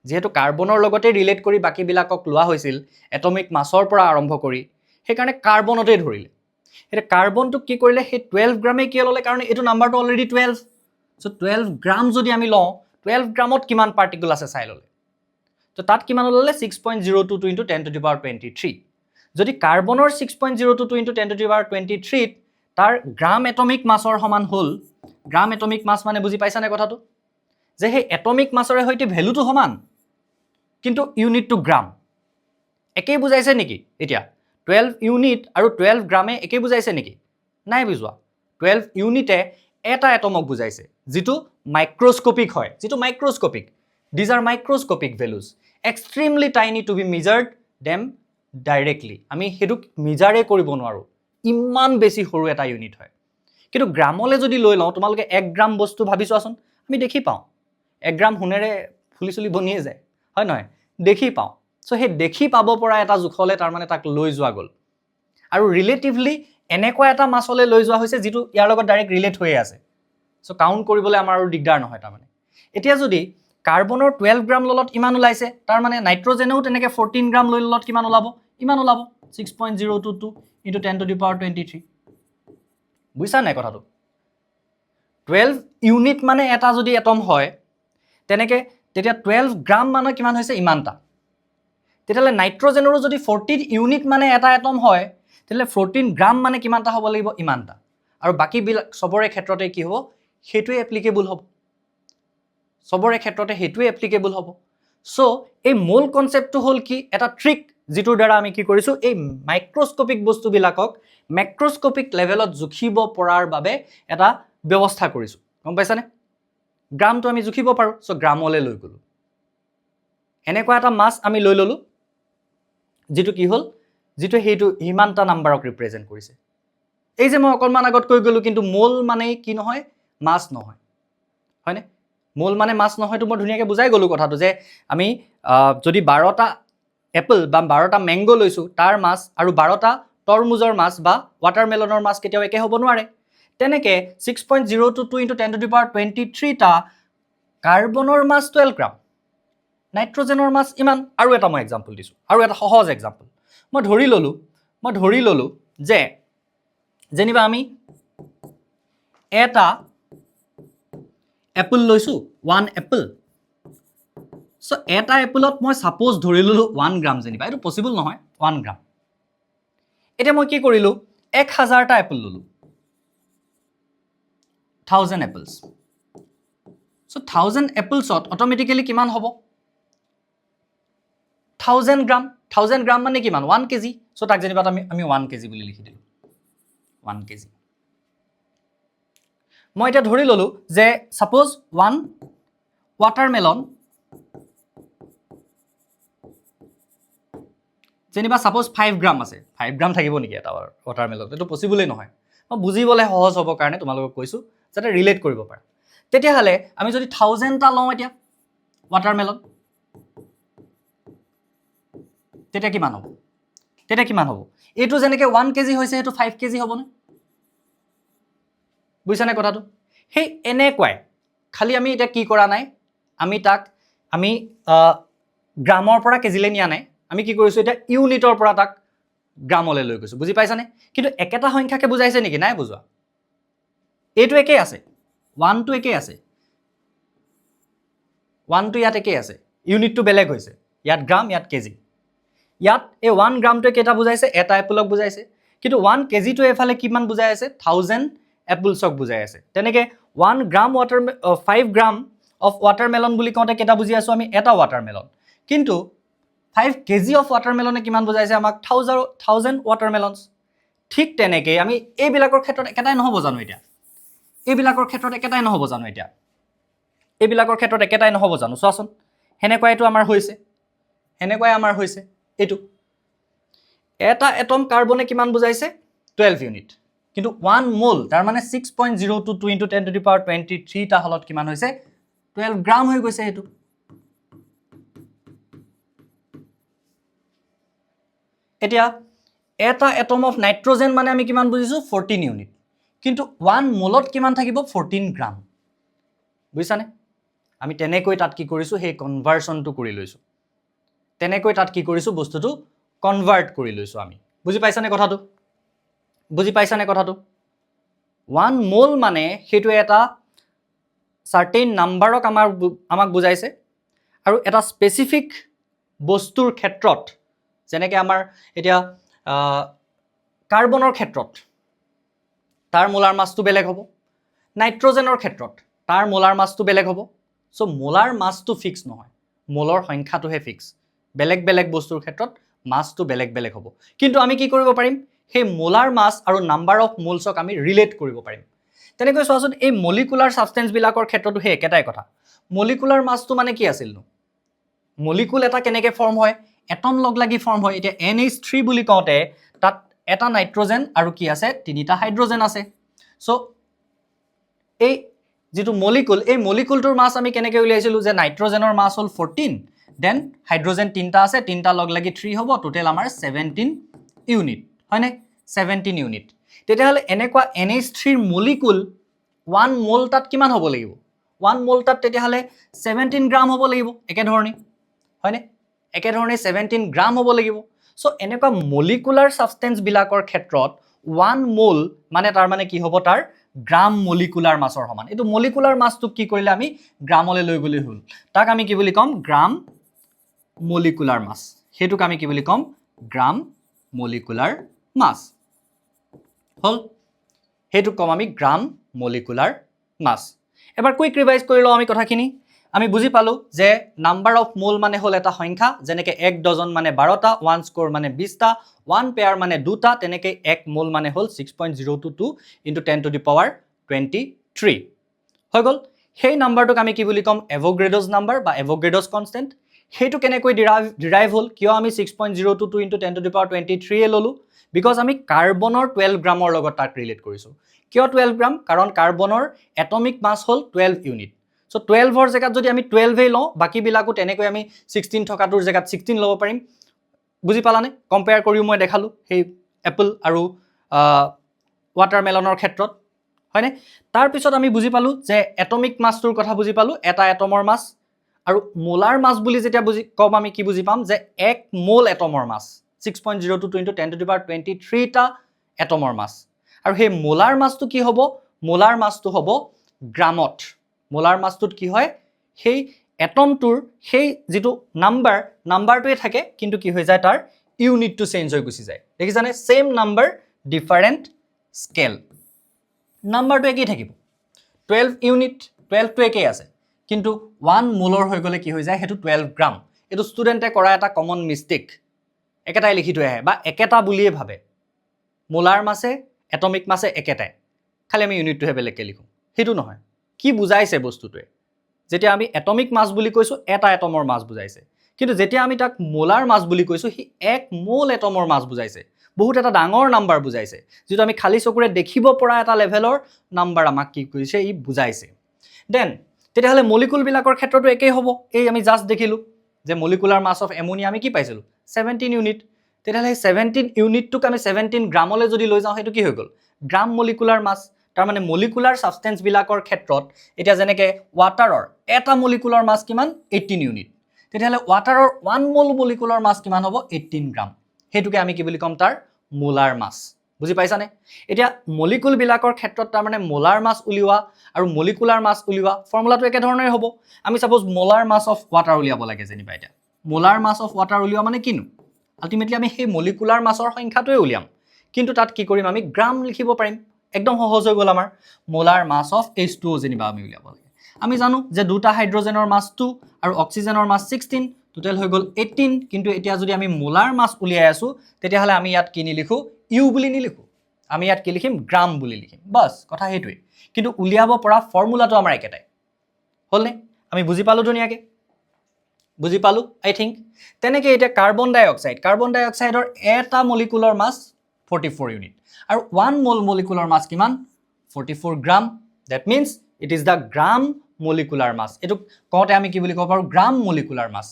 যেহেতু কাৰ্বনৰ লগতে ৰিলেট কৰি বাকি বিলাকক লোৱা হৈছিল এটমিক মাছৰ পৰা আৰম্ভ কৰি সেইকাৰণে কাৰ্বনতে ধৰিলে এটা কাৰ্বনটো কি কৰিলে সেই 12 গ্ৰামে কি ললে কাৰণ এটো নাম্বাৰটো অলৰেডি 12 সো 12 গ্ৰাম যদি আমি লওঁ 12 গ্ৰামত কিমান পাৰ্টিকল আছে চাই ললে তো তাত কিমান ললে 6.022 into 10 to the power 23 যদি কাৰ্বনৰ 6.022 into 10 to the power 23 তাৰ গ্ৰাম এটমিক মাছৰ সমান হ'ল গ্ৰাম এটমিক মাছ মানে বুজি পাইছানে কথাটো যে হে এটমিক মাছৰে হৈতে ভ্যালুটো সমান কিন্তু ইউনিটটো গ্ৰাম একেই বুজাইছে নেকি এতিয়া 12 ইউনিট আৰু 12 গ্ৰামে একেই বুজাইছে নেকি নাই বুজোৱা 12 ইউনিটে এটা এটমক বুজাইছে যেটো মাইক্ৰোস্কোপিক হয় যেটো microscopic this are microscopic values extremely tiny to be measured them directly আমি হেতুক মেজাৰে কৰিব নোৱাৰো ইমান বেছি সৰু এটা ইউনিট হয় কিন্তু গ্ৰামলে যদি লৈ লওঁ তোমালোকে 1 গ্ৰাম বস্তু ভাবি চোৱাচোন আমি দেখি পাওঁ 1 গ্ৰাম হুনেৰে ফুলিচুলি বনিয়ে যায় হয় নহয় দেখি পাওঁ সো হে দেখি পাব পৰা এটা জুখলে তাৰ মানে তাক লৈ যোৱা গল আৰু ৰিলেটিভলি এনেকুৱা এটা মাছলে লৈ যোৱা হৈছে যেটো ইয়াৰ লগত ডাইৰেক্ট ৰিলেট হৈ আছে সো কাউন্ট কৰিবলৈ আমাৰ আৰু দিগদাৰ নহয় তাৰ মানে এতিয়া যদি কাৰ্বনৰ 12 গ্ৰাম ললত ইমান ওলাইছে তাৰ মানে নাইট্ৰজেনেও তেনেকে 14 গ্ৰাম লৈ ললত কিমান ওলাব ইমান ওলাব 6.022 into 10 to the power 23 বুইছা নাই কথাটো 12 ইউনিট মানে এটা যদি এটম হয় তেনেকে তেতিয়া 12 গ্ৰাম মানে কিমান হৈছে ইমানটা তেতিয়ালে নাইট্ৰজেনৰো যদি 14 ইউনিট মানে এটা এটম হয় তেতিয়ালে 14 গ্ৰাম মানে কিমানটা হ'ব লাগিব ইমানটা আৰু বাকি সবৰে ক্ষেত্ৰতে কি হ'ব হেতুৱে এপ্লিকেবল হ'ব সবৰে ক্ষেত্ৰতে হেতুৱে এপ্লিকেবল হ'ব সো এই মোল কনসেপ্টটো হল কি এটা ট্ৰিক যেটোৰ দ্বাৰা আমি কি কৰিছো এই মাইক্ৰোস্কোপিক বস্তুবিলাকক ম্যাক্ৰোস্কোপিক লেভেলত জুখিব পৰাৰ বাবে এটা ব্যৱস্থা কৰিছো গম পাইছানে গ্ৰামটো আমি জুখিব পাৰো সো গ্ৰামলে লৈ গলো এনেকুৱা এটা মাছ আমি লৈ ললো যেটো কি হল যেটো হেতু হিমানটা নাম্বাৰক ৰিপ্ৰেজেন্ট কৰিছে এই যে মই অকলমান আগত কৈ গলো কিন্তু মোল মানে কি নহয় মাছ নহয় হয়নে মোল মানে মাছ নহয় তো মই ধুনিয়াকে বুজাই গলো কথাটো যে আমি যদি 12টা এপল বা 12টা ম্যাঙ্গো লৈছো তাৰ মাছ আৰু 12টা তৰমুজৰ মাছ বা ওয়াটাৰমেলনৰ মাছ কেতিয়াও একে হ'ব নোৱাৰে তেনেকে 6.022 into 10 to the power 23 টা কাৰ্বনৰ মাছ 12 গ্ৰাম নাইট্ৰজেনৰ মাছ ইমান আৰু এটা মই এক্সাম্পল দিছো আৰু এটা সহজ এক্সাম্পল মই ধৰি ললো যে যেনিবা আমি এটা এপল লৈছো 1 এপল সো এটা এপলত মই সাপোজ ধৰি ললো 1 গ্ৰাম যেনিবা এটো পসিবল নহয় 1 গ্ৰাম এটা মই কি কৰিলো 1000টা এপল ললো 1000 apples so 1000 apples automatically কিমান হ'ব 1000 গ্ৰাম 1000 গ্ৰাম মানে কিমান 1 কেজি সো তাক যেনিবা আমি 1 কেজি বুলি লিখি দিলো 1 কেজি মই এটা ধৰি ললো যে সাপোজ 1 ওয়াটাৰমেলন যেনিবা সাপোজ 5 গ্ৰাম আছে 5 গ্ৰাম থাকিব নেকি এটা ওয়াটাৰমেলন এটো পসিবলই নহয় মই বুজিবলে সহজ হ'ব কাৰণে তোমালোকক কৈছো যাতে ৰিলেট কৰিব পাৰা তেতিয়া হলে আমি যদি 1000 টা লওঁ এতিয়া ওয়াটারমেলন তেতিয়া কিমান হ'ব এটো যেনেকে 1 কেজি হৈছে এটো 5 কেজি হ'ব না বুঝছানে কথাটো হেই এনেকুৱাই খালি আমি এটা কি কৰা নাই আমি গ্ৰামৰ পৰা কেজিলে নিয়া নাই আমি কি কৰিছো এটা ইউনিটৰ পৰা তাক গ্ৰামলে লৈ গৈছো বুজি পাইছানে কিন্তু একেটা সংখ্যাকে বুজাইছে নেকি নাই বুজোৱা এটো একে আছে 1 টো একে আছে 1 টো ইয়াত একে আছে ইউনিটটো বেলেগ হৈছে ইয়াত গ্ৰাম ইয়াত কেজি ইয়াত এই 1 গ্ৰামটো কেটা বুজাইছে এটা এপলক বুজাইছে কিন্তু 1 কেজি টো এফালে কিমান বুজাই আছে 1000 এপলছক বুজাই আছে তেনেকে 1 গ্ৰাম 5 গ্ৰাম অফ ওয়াটারমেলন বুলি কওঁতে কেটা বুজি আছো আমি এটা ওয়াটারমেলন কিন্তু 5 কেজি অফ ওয়াটারমেলনে কিমান বুজাইছে আমাক 1000 ওয়াটারমেলনস ঠিক তেনেকে আমি এই বিলাকৰ ক্ষেত্ৰত একেটাই নহব জানো এটা এই বিলাকৰ ক্ষেত্ৰত একেটাই নহব জানো চোৱাচোন হেনেকুৱাইটো আমাৰ হৈছে এটো এটা এটম কাৰ্বনে কিমান বুজাইছে 12 ইউনিট কিন্তু 1 মোল তাৰ মানে 6.022 into 10 to the power 23 টা হলত কিমান হৈছে 12 গ্ৰাম হৈ গৈছে হেতু এতিয়া এটা এটম অফ নাইট্ৰজেন মানে আমি কিমান বুজিছো 14 ইউনিট কিন্তু 1 মোলত কিমান থাকিব 14 গ্ৰাম বুজিছানে আমি তেনেকৈ তাত কি কৰিছো হে কনভাৰচনটো কৰি লৈছো তেনেকৈ তাত কি কৰিছো বস্তুটো কনভাৰ্ট কৰি লৈছো আমি বুজি পাইছানে কথাটো 1 মোল মানে হেতু এটা সার্টেইন নাম্বাৰক আমাক বুজাইছে আৰু এটা স্পেসিফিক বস্তুৰ ক্ষেত্ৰত যেনেকৈ আমাৰ এতিয়া কাৰ্বনৰ ক্ষেত্ৰত তাৰ মোলাৰ মাছটো বেলেগ হ'ব নাইট্ৰজেনৰ ক্ষেত্ৰত তাৰ মোলাৰ মাছটো বেলেগ হ'ব সো মোলাৰ মাছটো ফিক্স নহয় মোলৰ সংখ্যাটোহে ফিক্স বেলেগ বস্তুৰ ক্ষেত্ৰত মাছটো বেলেগ হ'ব কিন্তু আমি কি কৰিব পাৰিম সেই মোলাৰ মাছ আৰু নাম্বাৰ অফ মোলছক আমি ৰিলেট কৰিব পাৰিম তেনেকৈ চোৱাচোন এই মলিকুলাৰ সাবষ্টেন্সবিলাকৰ ক্ষেত্ৰতো সেই একেটাই কথা মলিকুলাৰ মাছটো মানে কি আছিল নো মলিকুল এটা কেনেকৈ ফৰ্ম হয় এটম লগ লাগি ফৰ্ম হয় এতিয়া NH3 বুলি কওঁতে তাত এটা নাইট্ৰজেন আৰু কি আছে তিনিটা হাইড্ৰজেন আছে সো এই যেটো মলিকুল এই মলিকুলটোৰ মাছ আমি কেনেকৈ উলিয়াইছিলো যে নাইট্ৰজেনৰ মাছ হল 14 দেন হাইড্ৰজেন তিনটা আছে তিনটা লগ লাগি 3 হ'ব টোটাল আমাৰ 17 ইউনিট হয়নে 17 ইউনিট তেতিয়াহলে এনেকুৱা NH3 ৰ মলিকুল 1 মোল তাত কিমান হ'ব লাগিব 1 মোল তাত তেতিয়াহলে 17 গ্ৰাম হ'ব লাগিব একে ধৰণে হয়নে একে ধৰণে 17 গ্ৰাম হ'ব লাগিব সো এনেকুৱা মলিকুলাৰ সাবষ্টেন্স বিলাকৰ ক্ষেত্ৰত 1 মোল মানে তাৰ মানে কি হ'ব তাৰ গ্ৰাম মলিকুলাৰ মাছৰ সমান এটো মলিকুলাৰ মাছটো কি কৰিলে আমি গ্ৰামলৈ লৈ গলি হল তাক আমি কি বুলি কম গ্ৰাম মলিকুলাৰ মাছ হেতুক আমি কি বুলি কম গ্ৰাম মলিকুলাৰ মাছ হল হেতুক কম আমি গ্ৰাম মলিকুলাৰ মাছ এবাৰ কুইক ৰিভাইজ কৰি লও আমি কথাখিনি আমি বুজি পালো যে নাম্বাৰ অফ মোল মানে হল এটা সংখ্যা যেনেকৈ 1 ডজন মানে 12টা 1 স্কোৰ মানে 20টা 1 পেয়াৰ মানে 2টা তেনেকৈ 1 মোল মানে হল 6.022 * 10 to the power 23 হৈ গল সেই নাম্বাৰটোক আমি কি বুলি কম এভোগাড্ৰোছ নাম্বাৰ বা এভোগাড্ৰোছ কনষ্টেন্ট হেতু কেনেকৈ ডিৰাইভ হল কিয় আমি 6.022 * 10 to the power 23 এ ললো বিকজ আমি কাৰ্বনৰ 12 গ্ৰামৰ লগত তাক ৰিলেট কৰিছো কিয় 12 গ্ৰাম কাৰণ কাৰ্বনৰ এটমিক মাছ হল 12 ইউনিট সো 12 ৰ জায়গাত যদি আমি 12 এ লও বাকি বিলাকো তেনেকৈ আমি 16 থকাটোৰ জায়গাত 16 লব পাৰিম বুজি পালানে কম্পেয়াৰ কৰি মই দেখালো সেই এপল আৰু ওয়াটাৰমেলনৰ ক্ষেত্ৰত হয়নে তাৰ পিছত আমি বুজি পালো যে এটমিক মাছটোৰ কথা বুজি পালো এটা এটমৰ মাছ আৰু মোলাৰ মাছ বুলি যেতিয়া বুজি কম আমি কি বুজি পাম যে 1 মোল এটমৰ মাছ 6.022 * 10 to the power 23 টা এটমৰ মাছ আৰু সেই মোলাৰ মাছটো কি হ'ব মোলাৰ মাছটো হ'ব গ্ৰামত মোলাৰ মাছটোত কি হয় সেই এটমটোৰ সেই যেটো নাম্বাৰটোৱে থাকে কিন্তু কি হৈ যায় তাৰ ইউনিটটো চেঞ্জ হৈ গুছি যায় দেখিছানে সেম নাম্বাৰ ডিফাৰেন্ট স্কেল নাম্বাৰটো একেই থাকিব 12 ইউনিট 12 টো একেই আছে কিন্তু 1 মোলৰ হৈ গলে কি হৈ যায় হেতু 12 গ্ৰাম এটো ষ্টুডেন্টে কৰা এটা কমন মিস্টেক একেটাই লিখি থৈ আহে বা একেটা বুলিয়ে ভাবে মোলাৰ মাছে এটমিক মাছে একেটাই খালি আমি ইউনিটটোহে বেলেগকৈ লিখো হেতু নহয় কি বুজাইছে বস্তুটোৱে যেতিয়া আমি এটমিক মাছ বুলি কৈছো এটা এটমৰ মাছ বুজাইছে কিন্তু যেতিয়া আমি তাক মোলাৰ মাছ বুলি কৈছো হি 1 মোল এটমৰ মাছ বুজাইছে বহুত এটা ডাঙৰ নাম্বাৰ বুজাইছে যেটো আমি খালি চকুৰে দেখিব পৰা এটা লেভেলৰ নাম্বাৰ আমাক কি কৰিছে ই বুজাইছে দেন তেতিয়াহলে মলিকুল বিলাকৰ ক্ষেত্ৰটো একেই হ'ব এই আমি জাস্ট দেখিলো যে মলিকুলাৰ মাছ অফ এমোনিয়া আমি কি পাইছিলো 17 ইউনিট তেতিয়াহলে 17 ইউনিটটোক আমি 17 গ্ৰামলৈ যদি লৈ যাওঁ হেতু কি হৈ গল গ্ৰাম মলিকুলাৰ মাছ তাৰ মানে মলিকুলাৰ সাবষ্টেন্স বিলাকৰ ক্ষেত্ৰত এতিয়া যেনেকৈ ওয়াটাৰৰ এটা মলিকুলাৰ মাছ কিমান 18 ইউনিট তেতিয়াহলে ওয়াটাৰৰ 1 মোল মলিকুলাৰ মাছ কিমান হ'ব 18 গ্ৰাম হেতুকে আমি কি বুলি কম তাৰ মোলাৰ মাছ বুজি পাইছানে এতিয়া মলিকুল বিলাকৰ ক্ষেত্ৰত তাৰ মানে মোলাৰ মাছ উলিওৱা আৰু মলিকুলাৰ মাছ উলিওৱা ফৰ্মুলাটো একে ধৰণে হ'ব আমি suppose molar mass of water উলিয়াব লাগে যেনিবা এটা মোলাৰ মাছ অফ ওয়াটাৰ উলিওৱা মানে কিনো আলটিমেটলি আমি সেই মলিকুলাৰ মাছৰ সংখ্যাটোৱে উলিয়াম কিন্তু তাত কি কৰিম আমি গ্ৰাম লিখিব পাৰিম একদম সহজ হৈ গল আমাৰ মোলাৰ মাছ অফ H2O যেনিবা আমি উলিয়াব লাগে আমি জানো যে দুটা হাইড্ৰজেনৰ মাছ 2 আৰু অক্সিজেনৰ মাছ 16 টোটাল হৈ গল 18 কিন্তু এতিয়া যদি আমি মোলাৰ মাছ উলিয়াই আছো তেতিয়াহলে আমি ইয়াত কি নিলিখো ইউ বুলি নিলিখো আমি ইয়াত কি লিখিম গ্ৰাম বুলি লিখিম বাস কথা হেতুই কিন্তু উলিয়াব পৰা ফৰ্মুলাটো আমাৰ একেটাই হলনে আমি বুজি পালো ধুনিয়াকে বুজি পালো আই থিংক তেনেকৈ এটা কাৰ্বন ডাই অক্সাইডৰ এটা মলিকুলাৰ মাছ 44 ইউনিট আৰু 1 মোল মলিকুলাৰ মাছ কিমান 44 gram that means it is the gram molecular mass এটো কওঁতে আমি কি বুলি কব পাৰো গ্ৰাম মলিকুলাৰ মাছ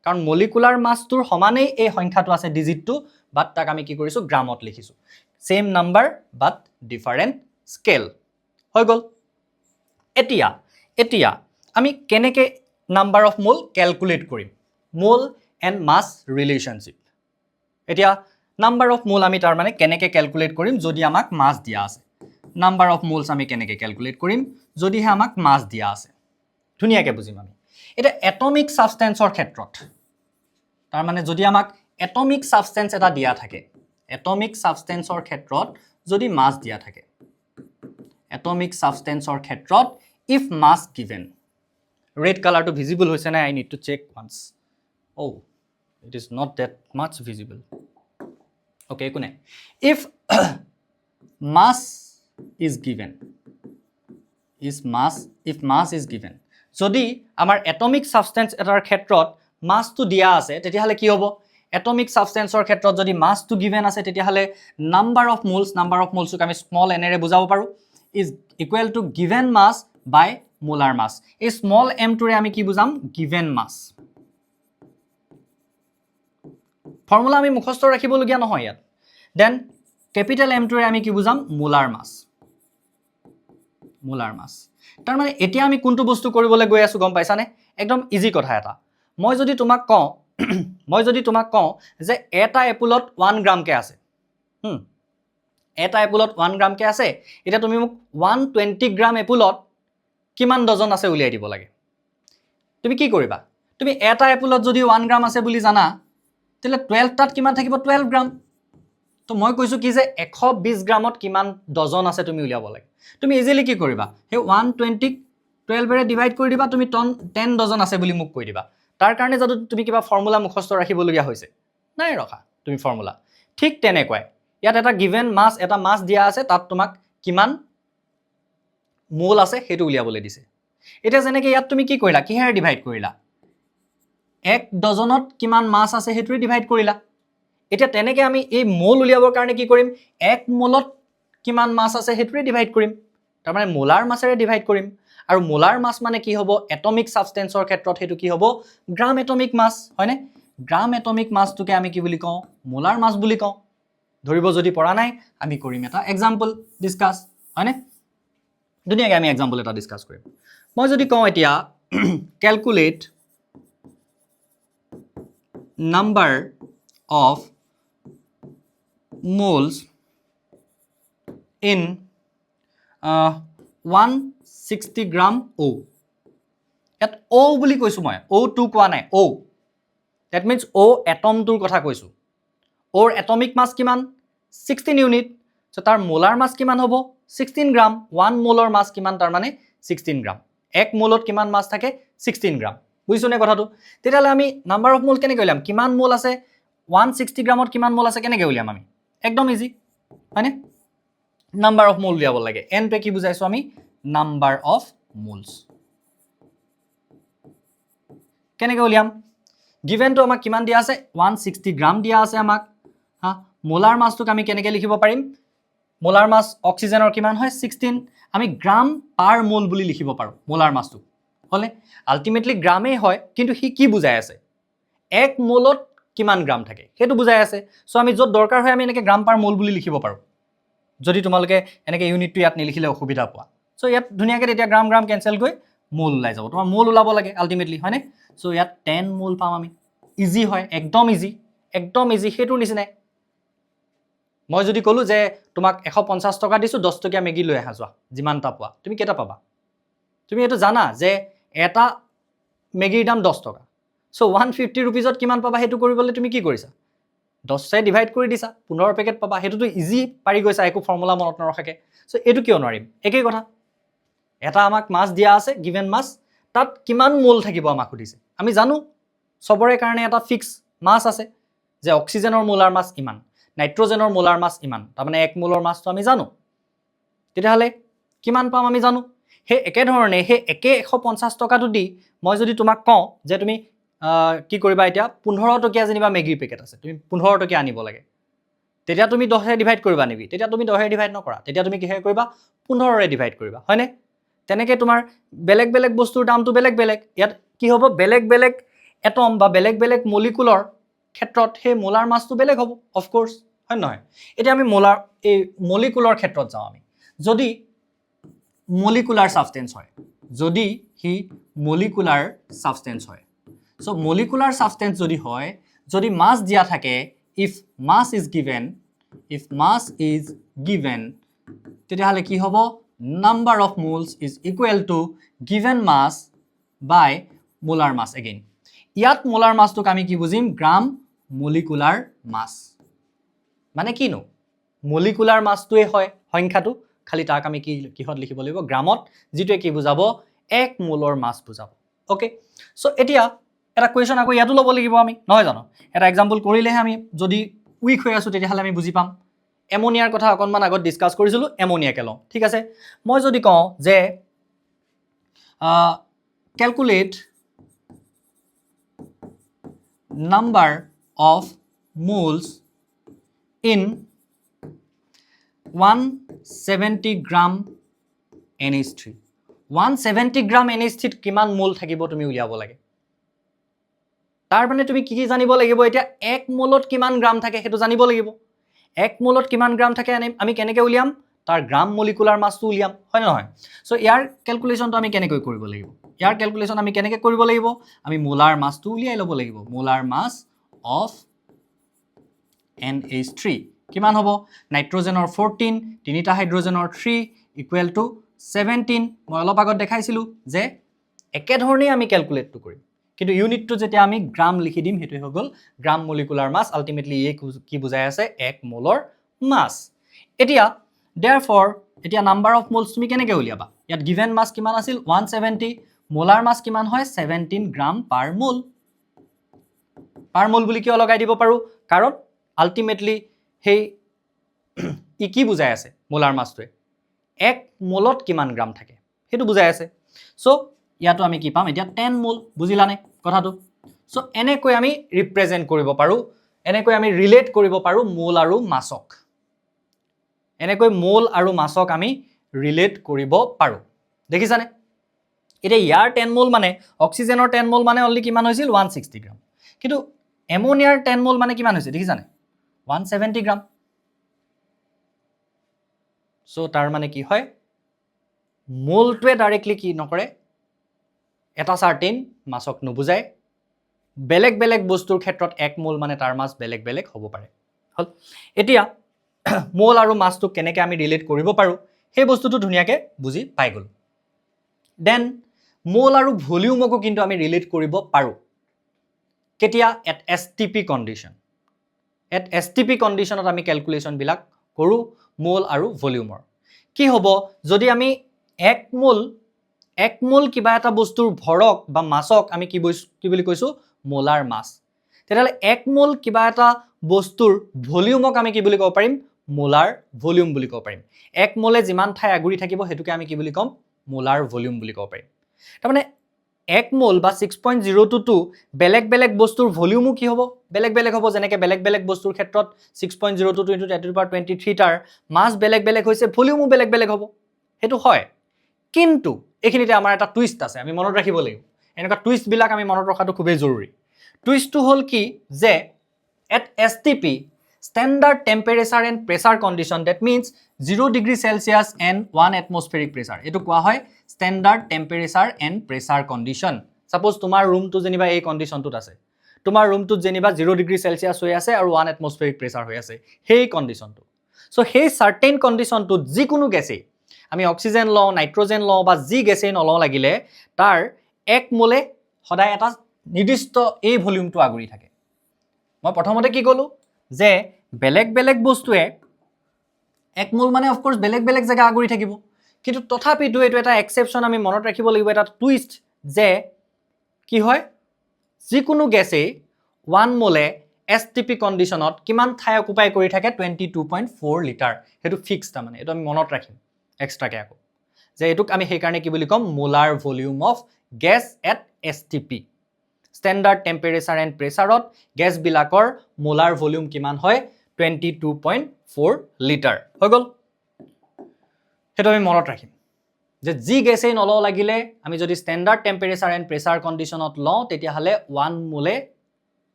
কাৰণ মলিকুলাৰ মাছটোৰ সমানেই এই সংখ্যাটো আছে ডিজিটটো বাট তাক আমি কি কৰিছো গ্ৰামত লিখিছো সেম নাম্বাৰ বাট ডিফাৰেন্ট স্কেল হৈ গল এতিয়া আমি কেনেকৈ নাম্বাৰ অফ মোল ক্যালকুলেট কৰিম মোল এণ্ড মাছ ৰিলেশনশিপ এতিয়া নাম্বাৰ অফ মোল আমি তাৰ মানে কেনেকৈ ক্যালকুলেট কৰিম যদি আমাক মাছ দিয়া আছে নাম্বাৰ অফ মোলস আমি কেনেকৈ ক্যালকুলেট কৰিম যদিহে আমাক মাছ দিয়া আছে ধুনিয়াকৈ বুজিম আমি এটা এটমিক সাবষ্টেন্সৰ ক্ষেত্ৰত তাৰ মানে যদি আমাক এটমিক সাবষ্টেন্স এটা দিয়া থাকে এটমিক সাবষ্টেন্সৰ ক্ষেত্ৰত যদি মাছ দিয়া থাকে এটমিক সাবষ্টেন্সৰ ক্ষেত্ৰত if mass given red color to visible hoise na I need to check once oh it is not that much visible okay kune if mass is given is mass if mass is given. যদি আমাৰ atomic সাবষ্টেন্স এটাৰ ক্ষেত্ৰত মাছটো দিয়া আছে তেতিয়াহলে কি হ'ব এটমিক সাবষ্টেন্সৰ ক্ষেত্ৰত যদি মাছটো গিভেন আছে তেতিয়াহলে নাম্বাৰ অফ মোলছক আমি স্মল n এৰে বুজাব পাৰো is equal to given mass by molar mass. এই স্মল m টোৰে আমি কি বুজাম given mass. ফৰ্মুলা আমি মুখস্থ ৰাখিবলগীয়া নহয় ইয়াত দেন ক্যাপিটেল m টোৰে আমি কি বুজাম মোলাৰ মাছ তাৰ মানে এতিয়া আমি কোনটো বস্তু কৰিবলৈ গৈ আছো গম পাইছানে একদম ইজি কথা এটা মই যদি তোমাক কওঁ যে এটা এপলত 1 গ্ৰাম কে আছে এটা এপলত 1 গ্ৰাম কে আছে এটা তুমি মোক 120 গ্ৰাম এপলত কিমান ডজন আছে উলিয়াই দিব লাগে তুমি কি কৰিবা তুমি এটা এপলত যদি 1 গ্ৰাম আছে বুলি জানা তেলে 12 তাত কিমান থাকিব 12 গ্ৰাম তো মই কৈছো কি যে 120 গ্ৰামত কিমান ডজন আছে তুমি উলিয়াব লাগে তুমি ইজিলি কি কৰিবা হে 120 12 এৰে ডিভাইড কৰি দিবা তুমি 10 ডজন আছে বুলি মোক কৈ দিবা তাৰ কাৰণে যদি তুমি কিবা ফৰ্মুলা মুখস্থ ৰাখিবলগীয়া হৈছে নাই ৰখা তুমি ফৰ্মুলা ঠিক তেনেকৈ ইয়াত এটা গিভেন মাছ এটা মাছ দিয়া আছে তাত তোমাক কিমান মোল আছে হেতু উলিয়াবলৈ দিছে এটা যেনেকৈ ইয়াত তুমি কি কৰিলা কিহেৰে ডিভাইড কৰিলা 1 ডজনত কিমান মাছ আছে হেতুৰে ডিভাইড কৰিলা এটা তেনেকৈ আমি এই মোল উলিয়াবৰ কাৰণে কি কৰিম 1 মোলত কিমান মাছ আছে হেতুৰে ডিভাইড কৰিম তাৰ মানে মোলাৰ মাছেৰে ডিভাইড কৰিম আৰু মোলাৰ মাছ মানে কি হ'ব এটমিক সাবষ্টেন্সৰ ক্ষেত্ৰত হেতু কি হ'ব গ্ৰাম এটমিক মাছ হয়নে গ্ৰাম এটমিক মাছটোকে আমি কি বুলি কওঁ মোলাৰ মাছ বুলি কওঁ ধৰিব যদি পৰা নাই আমি কৰিম এটা এক্সাম্পল ডিসকাস হয়নে দুনিয়াকে আমি এক্সাম্পল এটা ডিসকাস কৰিম মই যদি কওঁ এতিয়া calculate number of moles in 160 gram O. At O বুলি কৈছো মই O2 কোৱা নাই O. That means O atom টোৰ কথা কৈছো Or atomic mass কিমান 16 unit. So তাৰ molar mass কিমান হ'ব 16 gram. 1 molar mass কিমান তাৰ মানে 16 gram. 1 মোলত কিমান মাছ থাকে 16 gram. বুঝছনে কথাটো তেতিয়ালে আমি নাম্বাৰ অফ মোল কেনে কইলাম কিমান মোল আছে 160 গ্ৰামত কিমান মোল আছে কেনে কইলাম আমি একদম ইজি হয়নে নাম্বাৰ অফ মোল দিয়াব লাগে n পে কি বুজাইছো আমি নাম্বাৰ অফ মোলস কেনে কইলাম গিভেন তো আমাক কিমান দিয়া আছে 160 গ্ৰাম দিয়া আছে আমাক হা মোলাৰ মাছটোক আমি কেনেকে লিখিব পাৰিম মোলাৰ মাছ অক্সিজেনৰ কিমান হয় 16 আমি গ্ৰাম পাৰ মোল বুলি লিখিব পাৰো মোলাৰ মাছটো হলে আলটিমেটলি গ্ৰামে হয় কিন্তু হি কি বুজাই আছে 1 মোলত কিমান গ্ৰাম থাকে হেতু বুজাই আছে সো আমি যত দৰকাৰ হয় আমি এনেকে গ্ৰাম পাৰ মোল বুলি লিখিব পাৰো যদি তোমালকে এনেকে ইউনিটটো ইয়াত নিলিখিলে অসুবিধা পোৱা সো ইয়াত ধুনিয়াকে তেতিয়া গ্ৰাম গ্ৰাম ক্যান্সেল গৈ মোল ওলাই যাব তোমাৰ মোল ওলাব লাগে আলটিমেটলি হয়নে সো ইয়াত 10 মোল পাম আমি ইজি হয় একদম ইজি হেতু নিচিনা মই যদি কলো যে তোমাক 150 টকা দিছো 10 টকা মেগি লৈ আহা যোৱা যিমানটা পোৱা তুমি কেটা পাবা তুমি এটো জানা যে এটা মেগিৰ দাম 10 টকা সো 150 रुपीसত কিমান পাবা হেতু কৰিবলে তুমি কি কৰিছা 10 সে ডিভাইড কৰি দিছা 15 পেকেট পাবা হেতুটো ইজি পাৰি গৈছা একো ফৰ্মুলা মনত নৰখাকে সো এটো কিয় নৰিম একেই কথা এটা আমাক মাছ দিয়া আছে গিভেন মাছ তাত কিমান মোল থাকিব আমাক খুদিছে আমি জানো সবৰে কাৰণে এটা ফিক্স মাছ আছে যে অক্সিজেনৰ মোলাৰ মাছ ইমান নাইট্ৰজেনৰ মোলাৰ মাছ ইমান তাৰ মানে 1 মোলৰ মাছটো আমি জানো তেতিয়াহলে কিমান পাম আমি জানো হে একে ধৰণে হে একে 150 টকাটো দি মই যদি তোমাক কওঁ যে তুমি কি কৰিবা এতিয়া 15 টকিয়া যেনিবা মেগি পেকেট আছে তুমি 15 টকিয়া আনিব লাগে তেতিয়া তুমি 10 ৰে ডিভাইড কৰিবা নেকি তেতিয়া তুমি 10 ৰে ডিভাইড নকৰা তেতিয়া তুমি কিহে কৰিবা 15 ৰে ডিভাইড কৰিবা হয়নে তেনেকে তোমাৰ বেলেগ বস্তুৰ দামটো বেলেগ ইয়াত কি হ'ব বেলেগ এটম বা বেলেগ মলিকুলৰ ক্ষেত্ৰত হে মোলাৰ মাছটো বেলেগ হ'ব অফ কোৰ্স হয় নহয় এতিয়া আমি মোলাৰ এই মলিকুলৰ ক্ষেত্ৰত যাওঁ আমি যদি molecular substance হয় যদি হি molecular substance হয় so molecular substance যদি হয় যদি mass দিয়া থাকে if mass is given তেতিয়াহলে কি হ'ব number of moles is equal to given mass by molar mass again ইয়াত molar mass টোক আমি কি বুজিম গ্ৰাম molecular mass মানে কিনো molecular mass টোৱে হয় সংখ্যাটো খালি তাক আমি কিহত লিখিব লাগিব গ্ৰামত যেটোৱে কি বুজাব 1 মোলৰ মাছ বুজাব ওকে সো এতিয়া এটা কোৱেশ্চন আকৌ ইয়াতো লব লাগিব আমি নহয় জানো এটা এক্সাম্পল কৰিলেহে আমি যদি উইক হৈ আছো তেতিয়াহলে আমি বুজি পাম এমোনিয়াৰ কথা অকনমান আগত ডিসকাস কৰিছিলো এমোনিয়াকে লওঁ ঠিক আছে মই যদি কওঁ যে Calculate number of moles in 170 gram NH3 170 gram NH3 কিমান মোল থাকিব তুমি উলিয়াব লাগে তাৰ মানে তুমি কি কি জানিব লাগিব এতিয়া 1 মোলত কিমান গ্ৰাম থাকে হেতু জানিব লাগিব 1 মোলত কিমান গ্ৰাম থাকে আমি কেনেকৈ উলিয়াম তাৰ গ্ৰাম মলিকুলাৰ মাছটো উলিয়াম হয় না নহয় সো ইয়াৰ ক্যালকুলেশনটো আমি কেনেকৈ কৰিব লাগিব ইয়াৰ ক্যালকুলেশন আমি কেনেকৈ কৰিব লাগিব আমি মোলাৰ মাছটো উলিয়াই লব লাগিব মোলাৰ মাছ অফ NH3 কিমান হ'ব নাইট্ৰজেনৰ 14 তিনিটা হাইড্ৰজেনৰ 3 ইকুৱেল টু 17 মই অলপ আগত দেখাইছিলো যে একে ধৰণে আমি ক্যালকুলেটটো কৰিম কিন্তু ইউনিটটো যেতিয়া আমি গ্ৰাম লিখি দিম হেতু হৈ গল গ্ৰাম মলিকুলাৰ মাছ আলটিমেটলি এই কি বুজাই আছে 1 মোলৰ মাছ এতিয়া therefore এতিয়া নাম্বাৰ অফ মোলস তুমি কেনেকৈ উলিয়াবা ইয়াত গিভেন মাছ কিমান আছিল 170 মোলাৰ মাছ কিমান হয় 17 গ্ৰাম পাৰ মোল বুলি কিয় লগাই দিব পাৰো কাৰণ আলটিমেটলি হেই ই কি বুজাই আছে মোলাৰ মাছটোৱে 1 মোলত কিমান গ্ৰাম থাকে হেতু বুজাই আছে সো ইয়াতো আমি কি পাম এতিয়া 10 মোল বুজিলানে কথাটো সো এনেকৈ আমি ৰিপ্ৰেজেন্ট কৰিব পাৰো এনেকৈ আমি ৰিলেট কৰিব পাৰো মোল আৰু মাছক এনেকৈ মোল আৰু মাছক আমি ৰিলেট কৰিব পাৰো দেখিছানে এটা ইয়াৰ 10 মোল মানে অক্সিজেনৰ 10 মোল মানে অনলি কিমান হৈছিল 160 গ্ৰাম কিন্তু এমোনিয়াৰ 10 মোল মানে কিমান হৈছে দেখিছানে 170 গ্ৰাম সো তাৰ মানে কি হয় মোলটোৱে ডাইৰেক্টলি কি নকৰে এটা সাৰ্টেন মাছক নুবুজায় বেলেগ বেলেগ বস্তুৰ ক্ষেত্ৰত 1 মোল মানে তাৰ মাছ বেলেগ বেলেগ হ'ব পাৰে হল এতিয়া মোল আৰু মাছটো কেনেকৈ আমি ৰিলেট কৰিব পাৰো সেই বস্তুটো ধুনিয়াকৈ বুজি পাই গল দেন মোল আৰু ভলিউমকো কিন্তু আমি ৰিলেট কৰিব পাৰো কেতিয়া at STP condition at STP কন্ডিশনত আমি ক্যালকুলেশন বিলাক কৰো মোল আৰু ভলিউমৰ কি হ'ব যদি আমি 1 মোল কিবা এটা বস্তুৰ ভৰক বা মাছক আমি কি বুলি কৈছো মোলাৰ মাছ তেতিয়ালে 1 মোল কিবা এটা বস্তুৰ ভলিউমক আমি কি বুলি ক'ব পাৰিম মোলাৰ ভলিউম বুলি ক'ব পাৰিম 1 মোলে যিমান ঠাই আগুৰি থাকিব হেতুকে আমি কি বুলি ক'ম মোলাৰ ভলিউম বুলি ক'ব পাৰিম তাৰ মানে 1 মোল বা 6.022 বেলেগ বেলেগ বস্তুৰ ভলিউমো কি হ'ব বেলেগ বেলেগ হ'ব যেনেকৈ বেলেগ বেলেগ বস্তুৰ ক্ষেত্ৰত 6.022 * 10^23 টাৰ মাছ বেলেগ বেলেগ হৈছে ভলিউমো বেলেগ বেলেগ হ'ব হেতু হয় কিন্তু এখিনিতে আমাৰ এটা টুইষ্ট আছে আমি মনত ৰাখিব লাগিব এনেকা টুইষ্ট বিলাক আমি মনত ৰখাটো খুবেই জৰুৰী টুইষ্টটো হল কি যে at STP standard temperature and pressure condition that means 0 degree Celsius and 1 atmospheric pressure এটো কোৱা হয় standard temperature and pressure condition suppose তোমাৰ ৰুমটো যেনিবা এই কন্ডিশনটোত আছে তোমাৰ ৰুমটোত যেনিবা 0 degree Celsius হৈ আছে আৰু 1 atmospheric pressure হৈ আছে সেই কন্ডিশনটো সো সেই সাৰ্টেন কন্ডিশনটোত যিকোনো গেছে আমি অক্সিজেন লও নাইট্ৰজেন লও বা জি গেছে নলও লাগিলে তাৰ 1 মোলে সদায় এটা নিৰ্দিষ্ট এই ভলিউমটো আগুৰি থাকে মই প্ৰথমতে কি কলো যে বেলেগ বেলেগ বস্তুৱে 1 মোল মানে অফ কোৰ্স বেলেগ বেলেগ জায়গা আগুৰি থাকিব কিন্তু তথাপিতো এটো এটা এক্সেপশন আমি মনত ৰাখিব লাগিব এটা টুইষ্ট যে কি হয় যিকোনো গেছে 1 মোলে STP কন্ডিশনত কিমান ঠাই অকুপাই কৰি থাকে 22.4 লিটাৰ হেতু ফিক্স তা মানে এটো আমি মনত ৰাখিম এক্সট্ৰা কে আকো যে এটুক আমি সেই কাৰণে কি বুলি কম molar volume of gas at STP standard temperature and প্ৰেসাৰত গ্যাস বিলাকৰ মোলাৰ ভলিউম কিমান হয় 22.4 লিটাৰ হৈ গল হেতু আমি মনত ৰাখিম যে জি গেছে নলও লাগিলে আমি যদি স্ট্যান্ডার্ড টেম্পারেচার এন্ড প্রেসার কন্ডিশনত লও তেতিয়া হলে 1 মোলে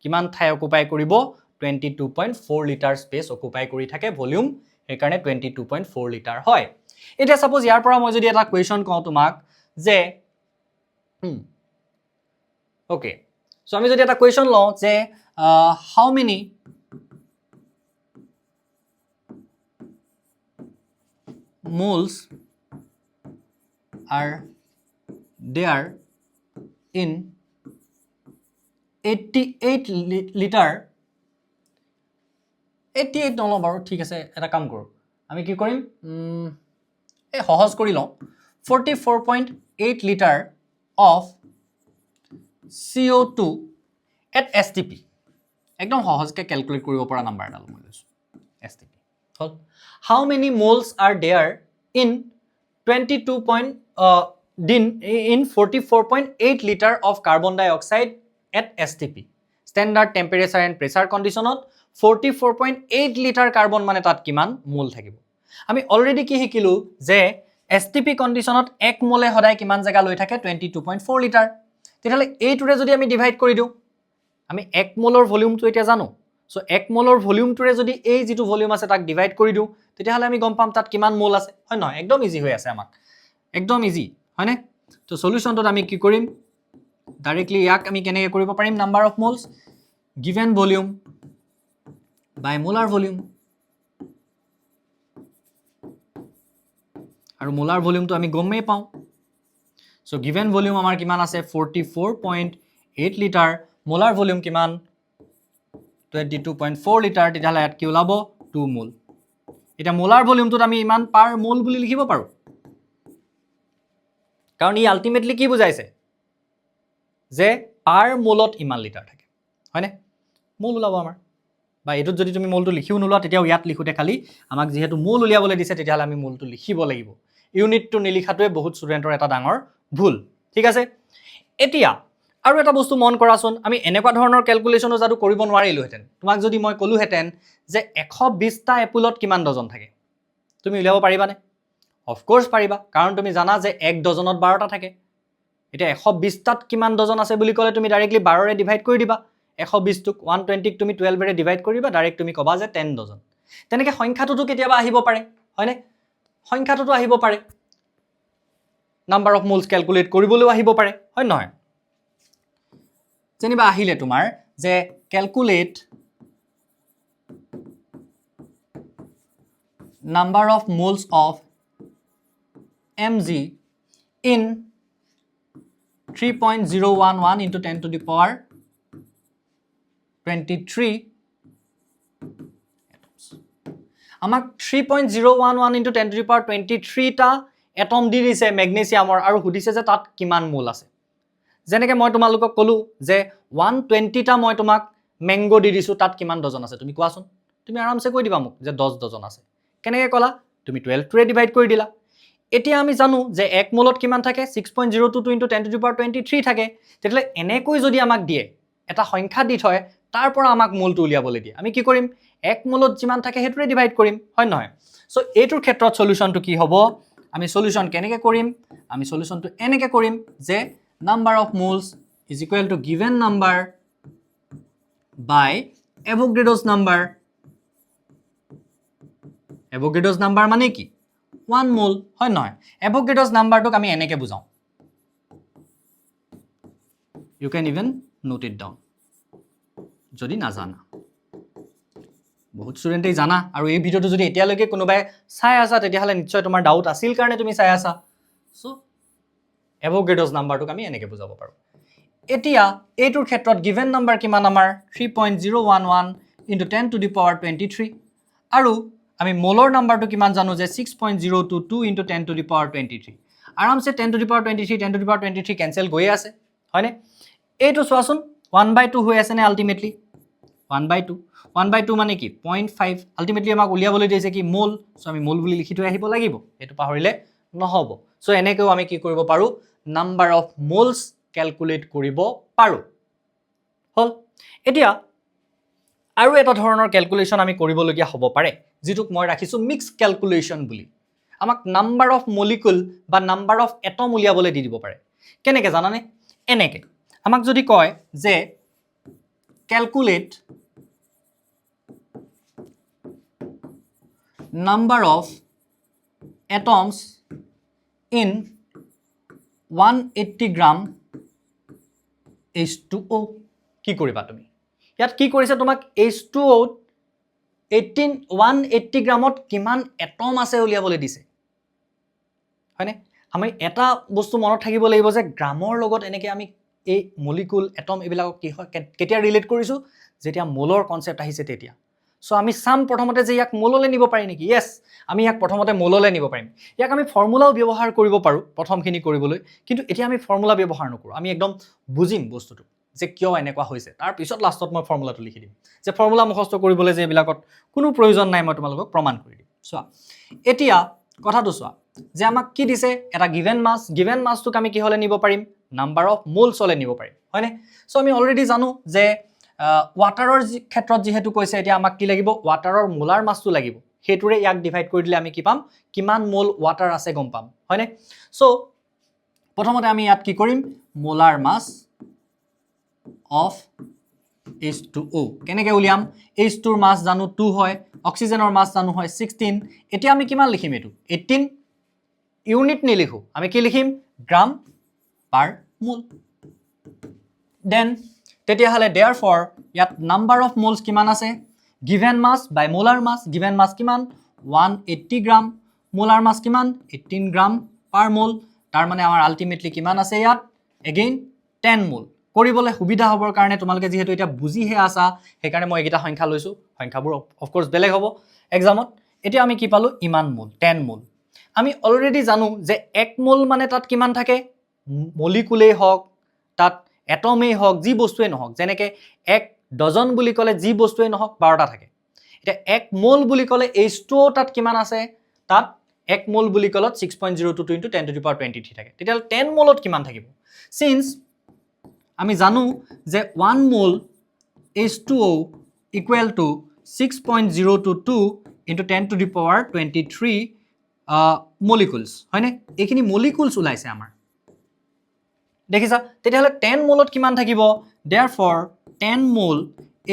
কিমান ঠাই অকুপাই কৰিব 22.4 লিটাৰ স্পেস অকুপাই কৰি থাকে ভলিউম সেই কাৰণে 22.4 লিটাৰ হয় এতিয়া সাপোজ ইয়াৰ পৰা মই যদি এটা কোৱেশ্চন কওঁ তোমাক যে ওকে সো আমি যদি এটা কোৱেশ্চন লও যে how many moles are there in 88 litre 88 নলও বাৰু ঠিক আছে এটা কাম কৰো আমি কি কৰিম এই সহজ কৰি লও 44.8 litre of CO2 at STP একদম সহজকৈ ক্যালকুলেট কৰিব পৰা নাম্বাৰ এটা মই লৈছো STP hall how many moles are there in 22. in 44.8 liter of carbon dioxide at STP standard temperature and pressure conditionত 44.8 liter carbon মানে তাত কিমান মোল থাকিব আমি অলৰেডি কি শিকিলো যে STP কন্ডিশনত 1 মোলে সদায় কিমান জায়গা লৈ থাকে 22.4 লিটাৰ তেতিয়ালে এইটোৰে যদি আমি ডিভাইড কৰি দিও আমি 1 মোলৰ ভলিউমটো এতিয়া জানো সো 1 মোলৰ ভলিউমটোৰে যদি এই যেটো ভলিউম আছে তাক ডিভাইড কৰি দিও তেতিয়ালে আমি গম পাম তাত কিমান মোল আছে হয় নহয় একদম ইজি হৈ আছে আমাক একদম ইজি হয়নে তো সলিউশনটো আমি কি কৰিম ডাইৰেক্টলি ইয়াক আমি কেনেকৈ কৰিব পাৰিম number of moles given volume by molar volume আৰু molar volume তো আমি গমেই পাওঁ সো given volume আমাৰ কিমান আছে 44.8 লিটাৰ molar volume কিমান 22.4 লিটাৰ তেতিয়াহলে ইয়াত কি ওলাব 2 মোল এটা molar volume তো আমি ইমান পাৰ মোল বুলি লিখিব পাৰো কাৰণ ই আলটিমেটলি কি বুজাইছে যে পাৰ মোলত ইমান লিটাৰ থাকে হয়নে মোল ওলাব আমাৰ বা এটোত যদি তুমি মোলটো লিখিও নলোৱা তেতিয়াও ইয়াত লিখোতে খালি আমাক যেহেতু মোল উলিয়াবলৈ দিছে তেতিয়াহলে আমি মোলটো লিখিব লাগিব ইউনিটটো নিলিখাটোৱে বহুত ষ্টুডেন্টৰ এটা ডাঙৰ ভুল ঠিক আছে এতিয়া আৰু এটা বস্তু মন কৰাচোন আমি এনেকুৱা ধৰণৰ ক্যালকুলেশনো যাদু কৰিব নোৱাৰিলোহেতেন তোমাক যদি মই কলোহেতেন যে 120টা এপলত কিমান ডজন থাকে তুমি উলিয়াব পাৰিবানে অফ কোৰ্স পাৰিবা কাৰণ তুমি জানা যে 1 ডজনত 12টা থাকে এটা 120টাত কিমান ডজন আছে বুলি কলে তুমি ডাইৰেক্টলি 12 ৰে ডিভাইড কৰি দিবা 120 টুক 120 ক তুমি 12 ৰে ডিভাইড কৰিবা ডাইৰেক্ট তুমি কবা যে 10 ডজন তেনেকে সংখ্যাটোতো কেতিয়াবা আহিব পাৰে হয়নে সংখ্যাটোতো আহিব পাৰে নাম্বাৰ অফ মোলস ক্যালকুলেট কৰিবলৈও আহিব পাৰে হয় নহয় যেনিবা আহিলে তোমাৰ যে calculate number of moles of Mg in 3.011 into 10 to the power 23 atoms আমাক 3.011 into 10 to the power 23 টা এটম দি দিছে ম্যাগনেসিয়ামৰ আৰু হুদিছে যে তাত কিমান মোল আছে যেনেকে মই তোমালোকক কলো যে 120 টা মই তোমাক ম্যাঙ্গো দি দিছো তাত কিমান ডজন আছে তুমি কোৱাচোন তুমি আৰামসে কৈ দিবা মোক যে 10 ডজন আছে কেনেকৈ কলা তুমি 12 ৰে ডিভাইড কৰি দিলা এতিয়া আমি জানো যে 1 মোলত কিমান থাকে 6.022 into 10 to the power 23 থাকে তেতিয়ালে এনেকৈ যদি আমাক দিয়ে এটা সংখ্যা দি থয় তাৰ পৰা আমাক মোলটো উলিয়াবলৈ দিয়ে আমি কি কৰিম 1 মোলত যিমান থাকে হেতুৰে ডিভাইড কৰিম হয় নহয় সো এইটোৰ ক্ষেত্ৰত সলিউশনটো কি হ'ব আমি সলিউশন কেনেকৈ কৰিম আমি সলিউশনটো এনেকৈ কৰিম যে number of moles is equal to given number by Avogadro's number Avogadro's number মানে কি 1 mole হয় নহয় Avogadro's number টোক আমি এনেকৈ বুজাও you can even note it down যদি না জানা বহুত ষ্টুডেন্টে জানা আৰু এই ভিডিওটো যদি এতিয়ালৈকে কোনোবাই চাই আছা তেতিয়াহলে নিশ্চয় তোমাৰ ডাউট আছিল কাৰণে তুমি চাই আছা সো Avogadro's number টোক আমি এনেকৈ বুজাব পাৰো এতিয়া এইটোৰ ক্ষেত্ৰত given number কিমান আমাৰ 3.011 into 10 to the power 23 আৰু আমি মোলৰ নাম্বাৰটো কিমান জানো যে 6.022 into 10 to the power 23 আৰামসে 10 to the power 23 10 to the power 23 cancel গৈ আছে হয়নে এইটো চোৱাচোন 1/2 হৈ আছে নে আলটিমেটলি 1/2 1/2 মানে কি 0.5 আলটিমেটলি আমাক উলিয়াবলৈ দিছে কি মোল সো আমি মোল বুলি লিখি থৈ আহিব লাগিব এটো পাহৰিলে নহব সো এনেকৈ আমি কি কৰিব পাৰো নাম্বাৰ অফ মোলস ক্যালকুলেট কৰিব পাৰো হল এতিয়া আৰু এটা ধৰণৰ ক্যালকুলেশন আমি কৰিবলগীয়া হ'ব পাৰে যেটোক মই ৰাখিছো মিক্স ক্যালকুলেশন বুলি আমাক নাম্বাৰ অফ মলিকুল বা নাম্বাৰ অফ এটম উলিয়াবলৈ দি দিব পাৰে কেনেকৈ জানানে এনেকৈ আমাক যদি কয় যে calculate number of atoms in 180 gram H2O কি কৰিবা তুমি ইয়াত কি কৰিছে তোমাক H2O 180 গ্ৰামত কিমান এটম আছে উলিয়াবলৈ দিছে হয়নে আমি এটা বস্তু মনত থাকিব লাগিব যে গ্ৰামৰ লগত এনেকৈ আমি এই মলিকুল এটম এবিলাক কি হয় কেতিয়া ৰিলেট কৰিছো যেতিয়া মোলৰ কনসেপ্ট আহিছে তেতিয়া সো আমি সাম প্ৰথমতে যে ইয়াক মোললে নিব পাৰি নেকি ইয়েস আমি ইয়াক প্ৰথমতে মোললে নিব পাৰিম ইয়াক আমি ফৰ্মুলাও ব্যৱহাৰ কৰিব পাৰো প্ৰথমখিনি কৰিবলৈ কিন্তু এতিয়া আমি ফৰ্মুলা ব্যৱহাৰ নকৰো আমি একদম বুজিম বস্তুটো যে কিয় এনেকুৱা হৈছে তাৰ পিছত লাষ্টত মই ফৰ্মুলাটো লিখি দিম যে ফৰ্মুলা মুখস্থ কৰিবলৈ যে এবিলাকত কোনো প্ৰয়োজন নাই মই তোমালোকক প্ৰমাণ কৰি দিম সো এতিয়া কথাটো চোৱা যে আমাক কি দিছে এটা গিভেন মাছটোক আমি কি হলে নিব পাৰিম নাম্বাৰ অফ মোলছ হলে নিব পাৰিম হয়নে সো আমি অলৰেডি জানো যে ওয়াটাৰৰ ক্ষেত্ৰত যেহেতু কৈছে এতিয়া আমাক কি লাগিব ওয়াটাৰৰ মোলাৰ মাছটো লাগিব হেতুৰে ইয়াক ডিভাইড কৰি দিলে আমি কি পাম কিমান মোল ওয়াটাৰ আছে গম পাম হয়নে সো প্ৰথমতে আমি ইয়াত কি কৰিম মোলাৰ মাছ অফ H2O কেনেকৈ উলিয়াম H2 ৰ মাছ জানো 2 হয় অক্সিজেনৰ মাছ জানো হয় 16 এতিয়া আমি কিমান লিখিম এটো 18 ইউনিট নিলিখো আমি কি লিখিম গ্ৰাম পাৰ মোল দেন তেতিয়া হলে therefore ইয়াত নাম্বাৰ অফ মোলছ কিমান আছে গিভেন মাছ বাই মোলাৰ মাছ গিভেন মাছ কিমান 180 গ্ৰাম মোলাৰ মাছ কিমান 18 গ্ৰাম পাৰ মোল তাৰ মানে আমাৰ আলটিমেটলি কিমান আছে ইয়াত এগেইন 10 মোল কৰিবলৈ সুবিধা হ'বৰ কাৰণে তোমালোকে যেহেতু এটা বুজিহে আছা সেই কাৰণে মই এইটা সংখ্যা লৈছো সংখ্যাবোৰ অফ কোৰ্স বেলেগ হ'ব এক্সামত এতিয়া আমি কি পালো ইমান মোল 10 মোল আমি অলৰেডি জানো যে 1 মোল মানে তাত কিমান থাকে মলিকুলেই হওক তাত এটমেই হওক যি বস্তুৱে নহওক যেনেকে 1 ডজন বুলি ক'লে যি বস্তুৱে নহওক 12টা থাকে এটা 1 মোল বুলি ক'লে H2O তাত কিমান আছে তাত 1 মোল বুলি ক'লত 6.022 * 10 to the power 23 থাকে তেতিয়া 10 মোলত কিমান থাকিব সিন্স আমি জানো যে 1 মোল H2O equal to 6.022 into 10 to the power 23 molecules হয়নে এইখিনি molecules ওলাইছে আমাৰ দেখিছা তেতিয়াহলে 10 মোলত কিমান থাকিব therefore 10 মোল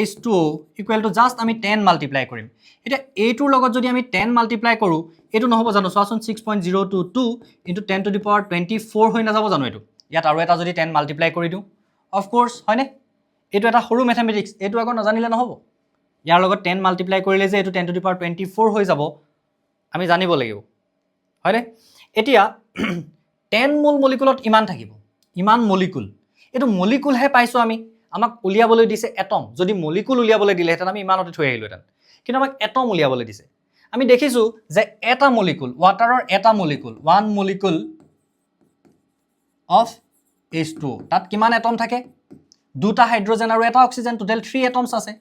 H2O equal to just আমি 10 মাল্টিপ্লাই কৰিম এটা এইটোৰ লগত যদি আমি 10 মাল্টিপ্লাই কৰো এটো নহব জানো চোৱাচোন 6.022 into 10 to the power 24 হৈ নাযাব জানো এটো ইয়াত আৰু এটা যদি 10 মাল্টিপ্লাই কৰি দিও of course হয়নে এটো এটা সৰু ম্যাথমেটিক্স এটো আগৰ নাজানিলে নহব ইয়াৰ লগত 10 মাল্টিপ্লাই কৰিলে যে এটো 10 to the power 24 হৈ যাব আমি জানিব লাগিব হয়নে এতিয়া 10 মোল মলিকুলত ইমান থাকিব ইমান মলিকুল এটো মলিকুল হে পাইছো আমি আমাক উলিয়াবলৈ দিছে এটম যদি মলিকুল উলিয়াবলৈ দিলে হেতেন আমি ইমানতে থৈ আহিলোহেতেন কিন্তু আমাক এটম উলিয়াবলৈ দিছে আমি দেখিছো যে এটা মলিকুল ওয়াটাৰৰ এটা মলিকুল 1 মলিকুল অফ H2O তাত কিমান এটম থাকে দুটা হাইড্ৰোজেন আৰু এটা অক্সিজেন টোটাল 3 এটমস আছে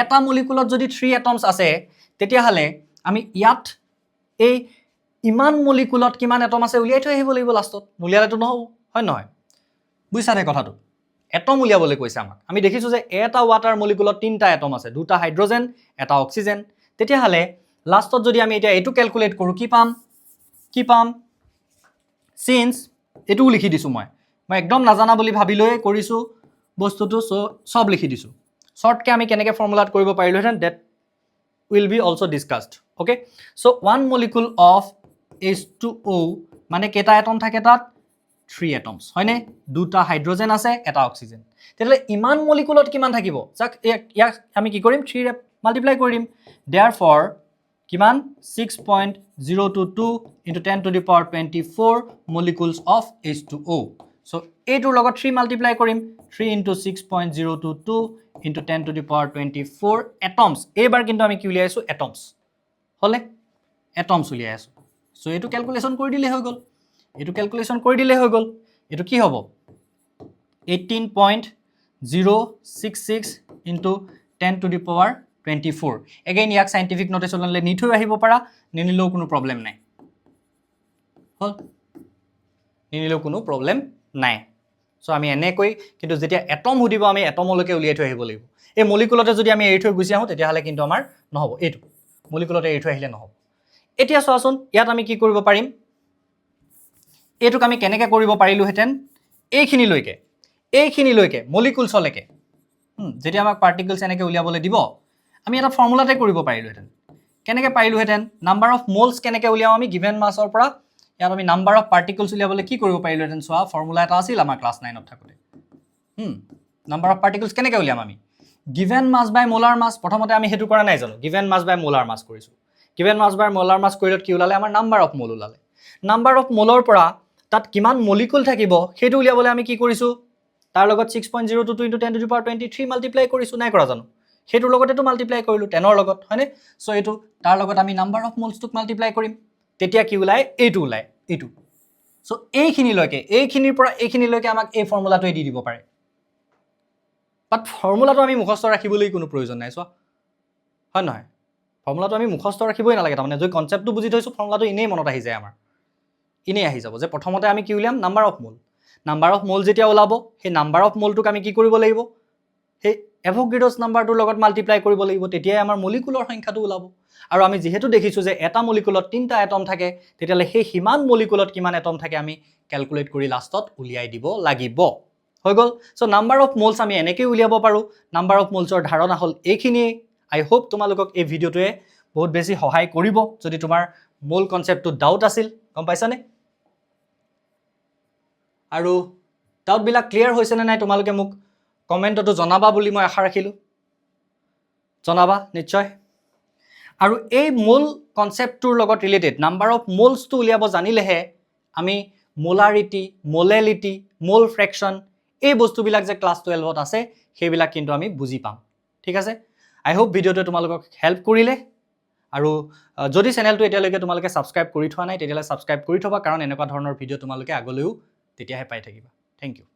এটা মলিকুলত যদি 3 এটমস আছে তেতিয়া হলে আমি ইয়াত এই ইমান মলিকুলত কিমান এটম আছে উলিয়াই থৈ আহিব লাগিব লাষ্টত উলিয়ালেতো নহব হয় নহয় বুজিছানে কথাটো এটম উলিয়াবলৈ কৈছে আমাক আমি দেখিছো যে এটা ওয়াটাৰ মলিকুলত 3টা এটম আছে দুটা হাইড্ৰোজেন এটা অক্সিজেন তেতিয়া হলে লাষ্টত যদি আমি এটা এটো ক্যালকুলেট কৰো কি পাম সিন্স এটো লিখি দিছো মই একদম নাজানা বুলি ভাবি লৈ কৰিছো বস্তুটো সব লিখি দিছো শৰ্টকে আমি কেনেকে ফৰ্মুলাট কৰিব পাৰিলো হেতেন that will be also discussed okay so one molecule of H2O মানে কেটা এটম থাকে তাত 3 atoms হয়নে দুটা হাইড্ৰোজেন আছে এটা অক্সিজেন তেলে ইমান মলিকুলত কিমান থাকিব যাক ইয়াক আমি কি কৰিম 3 মাল্টিপ্লাই কৰিম therefore কিমান 6.022 into 10 to the power 24 molecules of H2O so এইটোৰ লগত 3 মাল্টিপ্লাই কৰিম 3 into 6.022 into 10 to the power 24 atoms এইবাৰ কিন্তু আমি কি উলিয়াইছো atoms হলে atoms উলিয়াইছো so এইটো ক্যালকুলেশন কৰি দিলে হৈ গল এইটো কি হ'ব 18.066 into 10 to the power 24 again ইয়াক সাইন্টিফিক নোটেশনলে নি থৈ আহিব পাৰা নিনিলেও কোনো প্ৰবলেম নাই হল নিনিলেও কোনো প্ৰবলেম নাই সো আমি এনেকৈ কিন্তু যেতিয়া এটম উদিব আমি এটমলৈকে উলিয়াই থৈ আহিব লাগিব এই মলিকুলতে যদি আমি এৰি থৈ গুছি আহো তেতিয়া হলে কিন্তু আমাৰ নহব এইটো মলিকুলতে এৰি থৈ আহিলে নহব এতিয়া চোৱাচোন ইয়াত আমি কি কৰিব পাৰিম এটুক আমি কেনেকৈ কৰিব পাৰিলো হেতেন এইখিনিলৈকে মলিকুলছলৈকে যেতিয়া আমাক পাৰ্টিকলছ এনেকৈ উলিয়াবলৈ দিব আমি এটা ফৰ্মুলাতে কৰিব পাৰিলো হেতেন কেনেকৈ পাৰিলো হেতেন নাম্বাৰ অফ মোলছ কেনেকৈ উলিয়াও আমি গিভেন মাছৰ পৰা ইয়াত আমি নাম্বাৰ অফ পাৰ্টিকলছ উলিয়াবলৈ কি কৰিব পাৰিলো হেতেন সোৱা ফৰ্মুলা এটা আছিল আমাৰ ক্লাস 9 ত থাকোতে নাম্বাৰ অফ পাৰ্টিকলছ কেনেকৈ উলিয়াম আমি গিভেন মাছ বাই মোলাৰ মাছ প্ৰথমতে আমি হেতু কৰা নাই জানো গিভেন মাছ বাই মোলাৰ মাছ কৰিছো গিভেন মাছ বাই মোলাৰ মাছ কৰিলত কি ওলালে আমাৰ নাম্বাৰ অফ মোল ওলালে নাম্বাৰ অফ মোলৰ পৰা তাত কিমান মলিকুল থাকিব হেতু উলিয়াবলৈ আমি কি কৰিছো তাৰ লগত 6.022 into 10 to the power 23 multiply কৰিছো নাই কৰা জানো হেতুৰ লগতেটো মাল্টিপ্লাই কৰিলো 10 ৰ লগত হয়নে সো এটো তাৰ লগত আমি নাম্বাৰ অফ মোলছ টুক মাল্টিপ্লাই কৰিম তেতিয়া কি ওলাই এইটো সো এইখিনিৰ পৰা এইখিনিলৈকে আমাক এই ফৰ্মুলাটোৱে দি দিব পাৰে বাট ফৰ্মুলাটো আমি মুখস্থ ৰাখিবলৈ কোনো প্ৰয়োজন নাই সো হয় নহয় ফৰ্মুলাটো আমি মুখস্থ ৰাখিবই নালাগে তাৰমানে যদি কনচেপ্টটো বুজি থৈছোঁ ফৰ্মুলাটো এনেই মনত আহি যায় আমাৰ এনেই আহি যাব যে প্ৰথমতে আমি কি উলিয়াম নাম্বাৰ অফ মোল যেতিয়া ওলাব সেই নাম্বাৰ অফ মোলটোক আমি কি কৰিব লাগিব সেই এভোগাড্ৰছ নাম্বাৰটোৰ লগত মাল্টিপ্লাই কৰিব লাগিব তেতিয়াই আমাৰ মলিকুলৰ সংখ্যাটো ওলাব আৰু আমি যিহেতু দেখিছোঁ যে এটা মলিকুলত 3টা এটম থাকে তেতিয়াহ'লে সেই সিমান মলিকুলত কিমান এটম থাকে আমি ক্যালকুলেট কৰি লাষ্টত উলিয়াই দিব লাগিব হৈ গ'ল সো নাম্বাৰ অফ মোলছ আমি এনেকৈ উলিয়াব পাৰোঁ নাম্বাৰ অফ মোলছৰ ধাৰণা হ'ল এইখিনিয়ে আই হোপ তোমালোকক এই ভিডিঅ'টোৱে বহুত বেছি সহায় কৰিব যদি তোমাৰ মোল কনচেপ্টটো ডাউট আছিল গম পাইছানে আৰু ডাউটবিলাক ক্লিয়াৰ হৈছে নে নাই তোমালোকে মোক কমেণ্টতো জনাবা বুলি মই আশা ৰাখিলোঁ জনাবা নিশ্চয় আৰু এই মোল কনচেপ্টটোৰ লগত ৰিলেটেড নাম্বাৰ অফ মোলছটো উলিয়াব জানিলেহে আমি মোলাৰিটি মোলেলিটি মোল ফ্ৰেকশ্যন এই বস্তুবিলাক যে ক্লাছ 12ত আছে সেইবিলাক কিন্তু আমি বুজি পাম ঠিক আছে আই হোপ ভিডিঅ'টোৱে তোমালোকক হেল্প কৰিলে আৰু যদি চেনেলটো এতিয়ালৈকে তোমালোকে ছাবস্ক্ৰাইব কৰি থোৱা নাই তেতিয়াহ'লে ছাবস্ক্ৰাইব কৰি থবা কাৰণ এনেকুৱা ধৰণৰ ভিডিঅ' তোমালোকে আগলৈও তেতিয়াহে পাই থাকিবা থ্যাংক ইউ